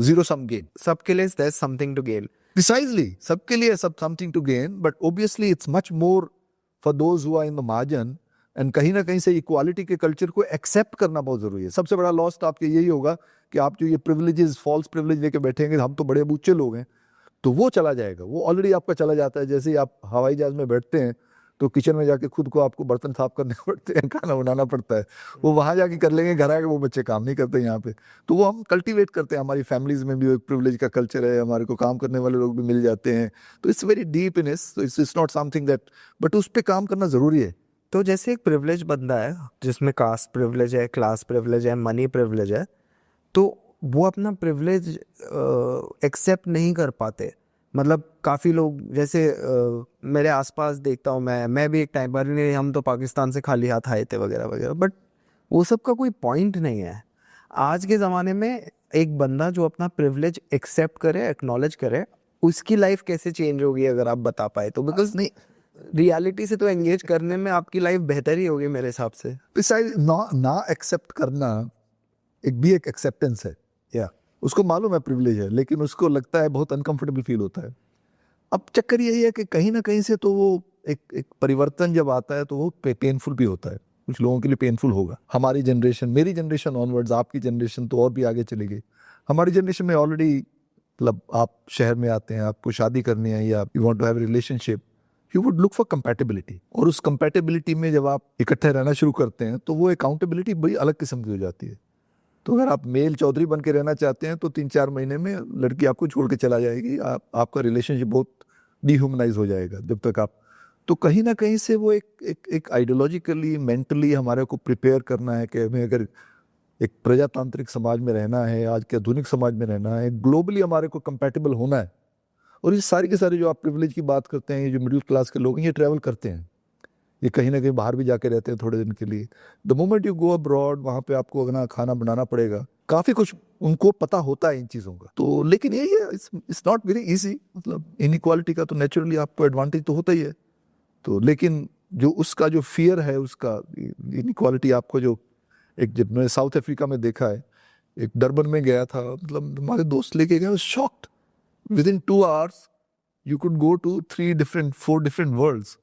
zero sum game. सबके लिए there's something to gain. Precisely, सबके लिए something to gain, but obviously it's much more for those who are in the margin. And कहीं ना कहीं से इक्वालिटी के कल्चर को एक्सेप्ट करना बहुत जरूरी है। सबसे बड़ा लॉस तो आपके यही होगा कि आप जो ये प्रिविलेजेस, फॉल्स प्रिविलेज लेके बैठेंगे, हम तो बड़े बूचे लोग हैं, तो वो चला जाएगा। वो ऑलरेडी आपका चला जाता है। जैसे ही आप हवाई जहाज में बैठते हैं तो किचन में जाके खुद को आपको बर्तन साफ करने पड़ते हैं, खाना बनाना पड़ता है, वो वहां जाके कर लेंगे, घर आके वो बच्चे काम नहीं करते यहाँ पे। तो वो हम कल्टीवेट करते हैं, हमारी फैमिलीज में भी एक प्रिविलेज का कल्चर है, हमारे को काम करने वाले लोग भी मिल जाते हैं। तो it's very deep in its not something that, but उस पर काम करना जरूरी है। तो जैसे एक प्रिविलेज बंदा है जिसमें कास्ट प्रिविलेज है, क्लास प्रिविलेज है, मनी प्रिविलेज है, तो वो अपना प्रिविलेज एक्सेप्ट नहीं कर पाते। मतलब काफ़ी लोग जैसे मेरे आसपास देखता हूँ, मैं भी एक टाइम पर, नहीं हम तो पाकिस्तान से खाली हाथ आए थे वगैरह वगैरह, बट वो सब का कोई पॉइंट नहीं है। आज के ज़माने में एक बंदा जो अपना प्रिविलेज एक्सेप्ट करे, एक्नॉलेज करे, उसकी लाइफ कैसे चेंज होगी अगर आप बता पाए तो? बिकॉज नहीं, रियलिटी से तो एंगेज करने में आपकी लाइफ बेहतर ही होगी मेरे हिसाब से। ना एक्सेप्ट करना एक एक्सेप्टेंस है, या उसको मालूम है प्रिविलेज है, लेकिन उसको लगता है बहुत अनकंफर्टेबल फील होता है। अब चक्कर यही है कि कहीं ना कहीं से तो वो एक परिवर्तन जब आता है तो वो पेनफुल भी होता है, कुछ लोगों के लिए पेनफुल होगा। हमारी जनरेशन, मेरी जनरेशन ऑनवर्ड्स, आपकी जनरेशन तो और भी आगे चली गई। हमारी जनरेशन में ऑलरेडी, मतलब आप शहर में आते हैं, आपको शादी करनी है या you want to have relationship, you would look for compatibility. और उस कंपैटिबिलिटी में जब आप इकट्ठे रहना शुरू करते हैं तो वो अकाउंटेबिलिटी बड़ी अलग किस्म की हो जाती है। तो अगर आप मेल चौधरी बन के रहना चाहते हैं तो 3-4 महीने में लड़की आपको छोड़ के चला जाएगी, आपका रिलेशनशिप बहुत डिह्यूमनाइज हो जाएगा जब तक आप। तो कहीं ना कहीं से वो एक आइडियोलॉजिकली, मेंटली हमारे को प्रिपेयर करना है कि हमें अगर एक प्रजातांत्रिक समाज में रहना है, आज के आधुनिक समाज में रहना है, ग्लोबली हमारे को कंपैटिबल होना है। और ये सारी के सारे जो आप प्रिविलेज की बात करते हैं, ये जो मिडिल क्लास के लोग हैं, ये ट्रैवल करते हैं, ये कहीं ना कहीं बाहर भी जाके रहते हैं थोड़े दिन के लिए। The moment you go abroad, वहाँ पे आपको अपना खाना बनाना पड़ेगा, काफ़ी कुछ उनको पता होता है इन चीज़ों का। तो लेकिन यही है, इट्स नॉट वेरी इजी। मतलब इनइक्वालिटी का तो नेचुरली आपको एडवांटेज तो होता ही है, तो लेकिन जो उसका जो फियर है, उसका इनइक्वालिटी आपको जो जब मैं साउथ अफ्रीका में देखा है, एक डरबन में गया था, मतलब हमारे दोस्त लेके गए, shocked, within 2 hours you could go to 4 different worlds.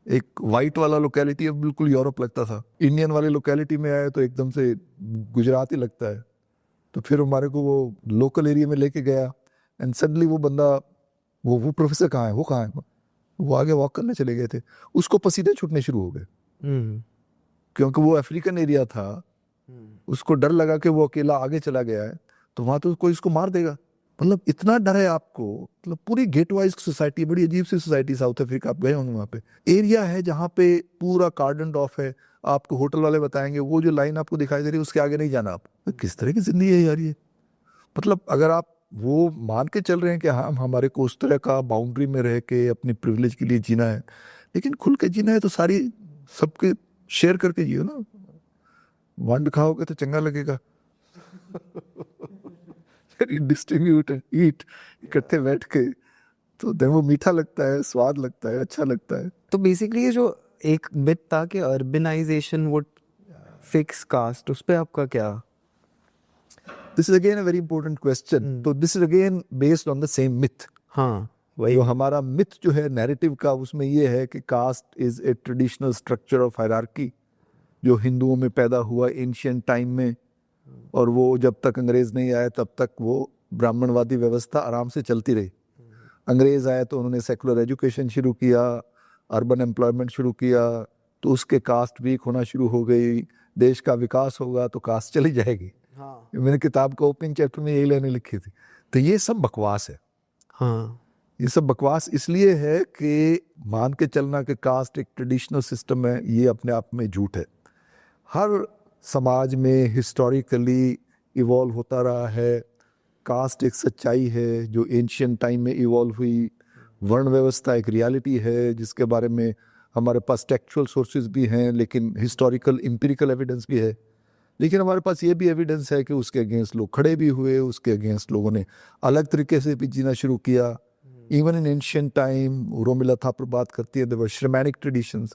एक वाइट वाला लोकेलिटी अब बिल्कुल यूरोप लगता था, इंडियन वाली लोकेलिटी में आए तो एकदम से गुजराती लगता है। तो फिर हमारे को वो लोकल एरिया में लेके गया, एंड सडनली वो बंदा, वो प्रोफेसर कहाँ है, वो कहाँ है, वो आगे वॉक करने चले गए थे, उसको पसीने छूटने शुरू हो गए, क्योंकि वो अफ्रीकन एरिया था। उसको डर लगा कि वो अकेला आगे चला गया है तो वहां तो कोई इसको मार देगा। मतलब इतना डर है आपको। मतलब पूरी गेट वाइज सोसाइटी, बड़ी अजीब सी सोसाइटी, साउथ अफ्रीका आप गए होंगे, वहाँ पे एरिया है जहाँ पे पूरा कार्डन ऑफ है। आपको होटल वाले बताएंगे वो जो लाइन आपको दिखाई दे रही है उसके आगे नहीं जाना। आप किस तरह की जिंदगी है यार ये। मतलब अगर आप वो मान के चल रहे हैं कि हम हमारे को उस तरह का बाउंड्री में रह के अपनी प्रिविलेज के लिए जीना है, लेकिन खुल के जीना है तो सारी सबके शेयर करके जियो ना। वंड खाओगे तो चंगा लगेगा। डिस्ट्रीब्यूट ईट इकट्ठे बैठ के, तो देन वो मीठा लगता है, स्वाद लगता है, अच्छा लगता है। तो बेसिकली ये जो एक मिथ था कि अर्बनाइजेशन वुड फिक्स कास्ट, उस पे आपका क्या? This is again a very important question. तो this is again based on the same myth. हाँ, वही जो हमारा मिथ जो है नैरेटिव का, उसमें ये है कि caste is a traditional structure of hierarchy जो हिंदुओं में पैदा हुआ एंशिएंट टाइम में, और वो जब तक अंग्रेज नहीं आए तब तक वो ब्राह्मणवादी व्यवस्था आराम से चलती रही। अंग्रेज आए तो उन्होंने सेकुलर एजुकेशन शुरू किया, अर्बन एम्प्लॉयमेंट शुरू किया, तो उसके कास्ट वीक होना शुरू हो गई। देश का विकास होगा तो कास्ट चली जाएगी। हाँ, मैंने किताब का ओपनिंग चैप्टर में यही लाइनें लिखी थी। तो ये सब बकवास है। हाँ, ये सब बकवास इसलिए है कि मान के चलना कि कास्ट एक ट्रेडिशनल सिस्टम है, ये अपने आप में झूठ है। हर समाज में हिस्टोरिकली इवॉल्व होता रहा है। कास्ट एक सच्चाई है जो एंशियंट टाइम में इवॉल्व हुई। वर्ण व्यवस्था एक रियलिटी है जिसके बारे में हमारे पास टेक्चुअल सोर्सेज भी हैं, लेकिन हिस्टोरिकल एम्पिरिकल एविडेंस भी है। लेकिन हमारे पास ये भी एविडेंस है कि उसके अगेंस्ट लोग खड़े भी हुए, उसके अगेंस्ट लोगों ने अलग तरीके से भी जीना शुरू किया। Even in ancient time, Romila Thapar बात करती है, देवर श्रमैनिक ट्रेडिशंस,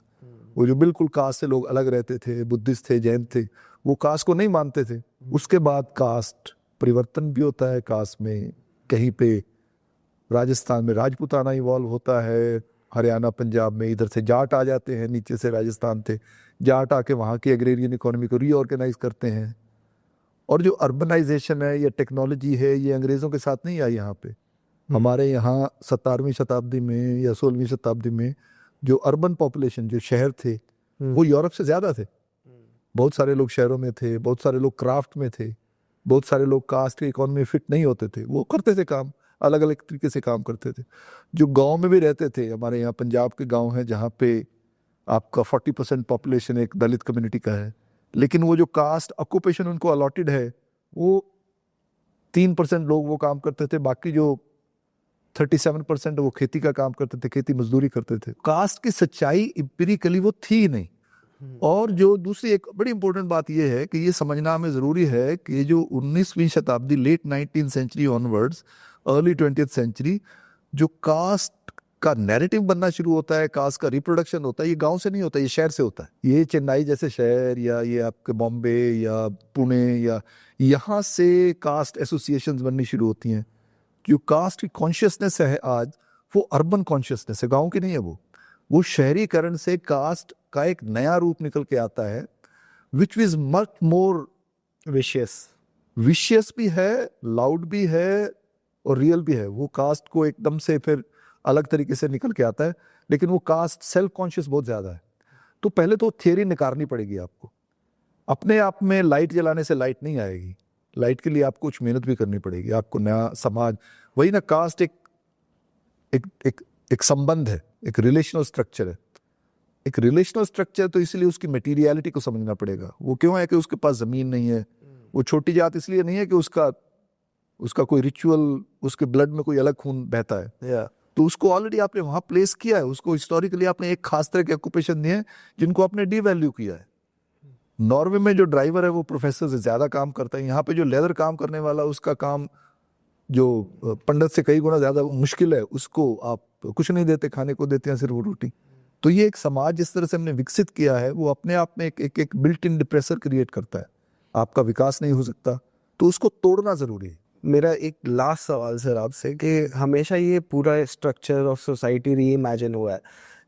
वो जो बिल्कुल कास्ट से लोग अलग रहते थे, बुद्धिस्ट थे, जैन थे, वो कास्ट को नहीं मानते थे। उसके बाद कास्ट परिवर्तन भी होता है। कास्ट में कहीं पे राजस्थान में राजपूताना इवॉल्व होता है, हरियाणा पंजाब में इधर से जाट आ जाते हैं, नीचे से राजस्थान थे जाट आके वहाँ की एग्रेरियन इकोनॉमी को रीऑर्गेनाइज करते हैं। और जो अर्बनाइजेशन है या टेक्नोलॉजी है, ये अंग्रेज़ों के साथ नहीं आई यहाँ पे। हमारे यहाँ 17वीं शताब्दी में या 16वीं शताब्दी में जो अर्बन पॉपुलेशन, जो शहर थे, वो यूरोप से ज़्यादा थे। बहुत सारे लोग शहरों में थे, बहुत सारे लोग क्राफ्ट में थे, बहुत सारे लोग कास्ट के इकोनॉमी में फिट नहीं होते थे, वो करते थे काम, अलग अलग तरीके से काम करते थे। जो गांव में भी रहते थे, हमारे यहाँ पंजाब के गांव हैं जहाँ पे आपका 40% पॉपुलेशन एक दलित कम्युनिटी का है, लेकिन वो जो कास्ट ऑक्यूपेशन उनको अलॉटेड है, वो 3% लोग वो काम करते थे, बाकी जो 37% वो खेती का काम करते थे, खेती मजदूरी करते थे। कास्ट की सच्चाई एम्पिरिकली वो थी नहीं। और जो दूसरी एक बड़ी इंपॉर्टेंट बात यह है कि ये समझना हमें ज़रूरी है कि जो 19वीं शताब्दी, late 19th century onwards, early 20th century, जो कास्ट का नैरेटिव बनना शुरू होता है, कास्ट का रिप्रोडक्शन होता है, ये गांव से नहीं होता, ये शहर से होता है। ये चेन्नई जैसे शहर या ये आपके बॉम्बे या पुणे या यहाँ से कास्ट एसोसिएशंस बननी शुरू होती हैं। जो कास्ट की कॉन्शियसनेस है आज, वो अर्बन कॉन्शियसनेस है, गांव की नहीं है। वो शहरीकरण से कास्ट का एक नया रूप निकल के आता है, which is much more vicious भी है, लाउड भी है और रियल भी है। वो कास्ट को एकदम से फिर अलग तरीके से निकल के आता है, लेकिन वो कास्ट सेल्फ कॉन्शियस बहुत ज्यादा है। तो पहले तो थियरी निकालनी पड़ेगी आपको। अपने आप में लाइट जलाने से लाइट नहीं आएगी, लाइट के लिए आपको कुछ मेहनत भी करनी पड़ेगी। आपको नया समाज, वही ना, कास्ट एक एक एक एक संबंध है, एक रिलेशनल स्ट्रक्चर है। एक रिलेशनल स्ट्रक्चर तो इसलिए उसकी मटेरियलिटी को समझना पड़ेगा। वो क्यों है कि उसके पास जमीन नहीं है, वो छोटी जात इसलिए नहीं है कि उसका कोई रिचुअल, उसके ब्लड में कोई अलग खून बहता है, तो उसको ऑलरेडी आपने वहां प्लेस किया है। उसको हिस्टोरिकली आपने एक खास तरह के ऑक्यूपेशन दिए हैं जिनको आपने डीवैल्यू किया है। नॉर्वे में जो ड्राइवर है वो प्रोफेसर से ज्यादा काम करता है। यहाँ पे जो लेदर काम करने वाला, उसका काम जो पंडित से कई गुना ज्यादा मुश्किल है, उसको आप कुछ नहीं देते, खाने को देते हैं सिर्फ वो रोटी। तो ये एक समाज जिस तरह से हमने विकसित किया है, वो अपने आप में एक बिल्ट इन डिप्रेसर क्रिएट करता है। आपका विकास नहीं हो सकता, तो उसको तोड़ना जरूरी है। मेरा एक लास्ट सवाल सर आपसे कि हमेशा ये पूरा स्ट्रक्चर ऑफ सोसाइटी री इमेजिन हुआ है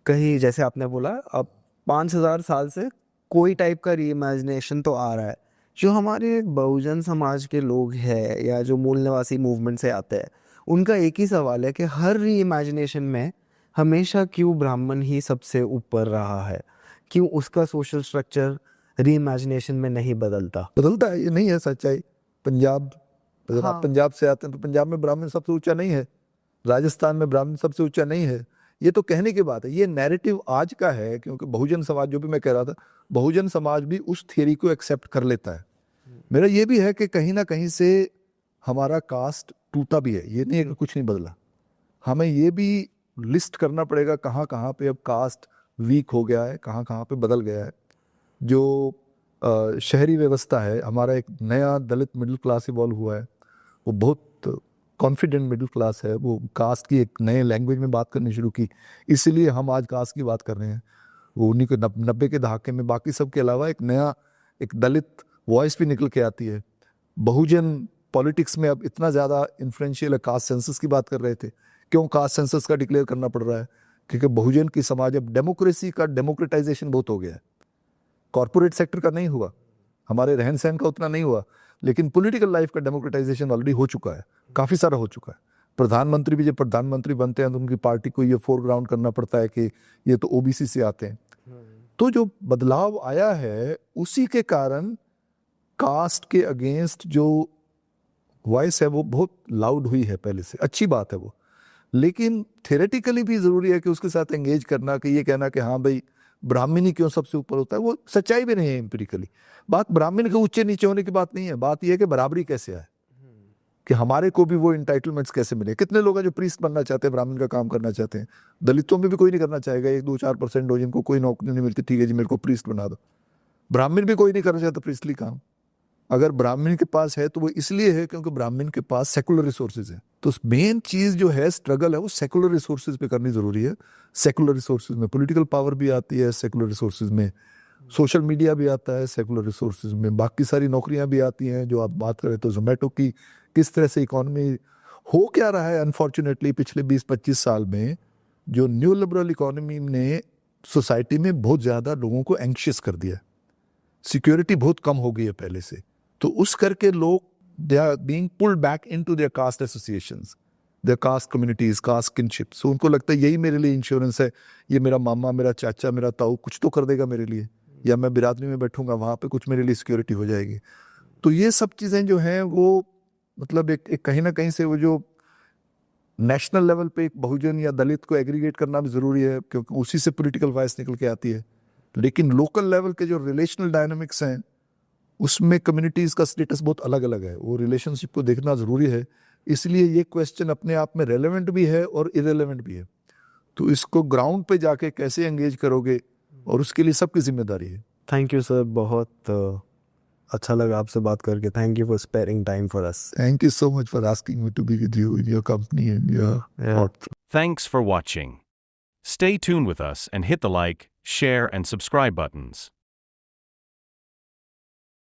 कहीं, जैसे आपने बोला, अब 5000 साल से कोई टाइप का री इमेजिनेशन तो आ रहा है। जो हमारे बहुजन समाज के लोग हैं या जो मूल निवासी मूवमेंट से आते हैं, उनका एक ही सवाल है कि हर री इमेजिनेशन में हमेशा क्यों ब्राह्मण ही सबसे ऊपर रहा है, क्यों उसका सोशल स्ट्रक्चर री इमेजिनेशन में नहीं बदलता है। ये नहीं है सच्चाई। पंजाब, अगर आप हाँ। पंजाब से आते हैं तो पंजाब में ब्राह्मण सबसे ऊंचा नहीं है, राजस्थान में ब्राह्मण सबसे ऊंचा नहीं है। ये तो कहने की बात है, ये नैरेटिव आज का है, क्योंकि बहुजन समाज, जो भी मैं कह रहा था, बहुजन समाज भी उस थियरी को एक्सेप्ट कर लेता है। मेरा ये भी है कि कहीं ना कहीं से हमारा कास्ट टूटा भी है, ये नहीं है कि कुछ नहीं बदला। हमें ये भी लिस्ट करना पड़ेगा कहाँ कहाँ पे अब कास्ट वीक हो गया है, कहाँ कहाँ पे बदल गया है। जो शहरी व्यवस्था है, हमारा एक नया दलित मिडिल क्लास इवॉल्व हुआ है, वो बहुत कॉन्फिडेंट मिडिल क्लास है। वो कास्ट की एक नए लैंग्वेज में बात करनी शुरू की, इसीलिए हम आज कास्ट की बात कर रहे हैं। वो 1990 के दहाके में बाकी सब के अलावा एक नया, एक दलित वॉइस भी निकल के आती है। बहुजन पॉलिटिक्स में अब इतना ज़्यादा इन्फ्लुएंशियल है। कास्ट सेंसस की बात कर रहे थे, क्यों कास्ट सेंसस का डिक्लेयर करना पड़ रहा है? क्योंकि बहुजन की समाज, अब डेमोक्रेसी का डेमोक्रेटाइजेशन बहुत हो गया है। कॉर्पोरेट सेक्टर का नहीं हुआ, हमारे रहन सहन का उतना नहीं हुआ, लेकिन पॉलिटिकल लाइफ का डेमोक्रेटाइजेशन ऑलरेडी हो चुका है, काफ़ी सारा हो चुका है। प्रधानमंत्री भी जब प्रधानमंत्री बनते हैं तो उनकी पार्टी को ये फोरग्राउंड करना पड़ता है कि ये तो ओबीसी से आते हैं। तो जो बदलाव आया है, उसी के कारण कास्ट के अगेंस्ट जो वॉइस है वो बहुत लाउड हुई है पहले से। अच्छी बात है वो, लेकिन थ्योरेटिकली भी ज़रूरी है कि उसके साथ एंगेज करना, कि ये कहना कि हाँ भाई ब्राह्मण ही क्यों सबसे ऊपर होता है, वो सच्चाई भी नहीं है एम्पिरिकली। बात ब्राह्मण के ऊंचे नीचे होने की बात नहीं है, बात यह है कि बराबरी कैसे आए, कि हमारे को भी वो इंटाइटलमेंट्स कैसे मिले। कितने लोग हैं जो प्रीस्ट बनना चाहते हैं, ब्राह्मण का काम करना चाहते हैं। दलितों में भी कोई नहीं करना चाहेगा, 1-2-4% हो जिनको कोई नौकरी नहीं मिलती, ठीक है जी मेरे को प्रीस्ट बना दो। ब्राह्मण भी कोई नहीं करना चाहता प्रीस्टली काम। अगर ब्राह्मण के पास है तो वो इसलिए है क्योंकि ब्राह्मण के पास सेकुलर रिसोर्सेज है। तो मेन चीज जो है स्ट्रगल है वो सेकुलर रिसोर्सेज पे करनी जरूरी है। सेकुलर रिसोर्सेज में पॉलिटिकल पावर भी आती है, सेकुलर रिसोर्सेज में सोशल मीडिया भी आता है, सेकुलर रिसोर्सेज में बाकी सारी नौकरियां भी आती हैं। जो आप बात करें तो जोमेटो की किस तरह से इकोनॉमी हो क्या रहा है, अनफॉर्चुनेटली पिछले 20-25 साल में जो न्यू लिबरल इकोनॉमी ने सोसाइटी में बहुत ज़्यादा लोगों को एंग्शियस कर दिया। सिक्योरिटी बहुत कम हो गई है पहले से, तो उस करके लोग they are being pulled back into their caste associations, their caste communities, caste kinship. So उनको लगता है यही मेरे लिए इंश्योरेंस है, ये मेरा मामा, मेरा चाचा, मेरा ताऊ कुछ तो कर देगा मेरे लिए, या मैं बिरादरी में बैठूंगा वहाँ पे कुछ मेरे लिए सिक्योरिटी हो जाएगी। तो ये सब चीज़ें जो हैं वो मतलब एक कहीं ना कहीं से वो जो नेशनल लेवल पे एक बहुजन या दलित को एग्रीगेट करना भी ज़रूरी है, क्योंकि उसी से पॉलिटिकल वॉइस निकल के आती है। लेकिन लोकल लेवल के जो रिलेशनल डायनामिक्स हैं उसमें कम्युनिटीज़ का स्टेटस बहुत अलग अलग है, वो रिलेशनशिप को देखना ज़रूरी है। इसलिए ये क्वेश्चन अपने आप में रेलेवेंट भी है और इरेलेवेंट भी है। तो इसको ग्राउंड पे जाके कैसे एंगेज करोगे, और उसके लिए सबकी जिम्मेदारी है। थैंक यू सर, बहुत अच्छा लगा आपसे बात करके। Thank you for sparing time for us. Thank you so much for asking me to be with you in your company and your thoughts. Thanks for watching. Stay tuned with us and hit the like, share, and subscribe buttons.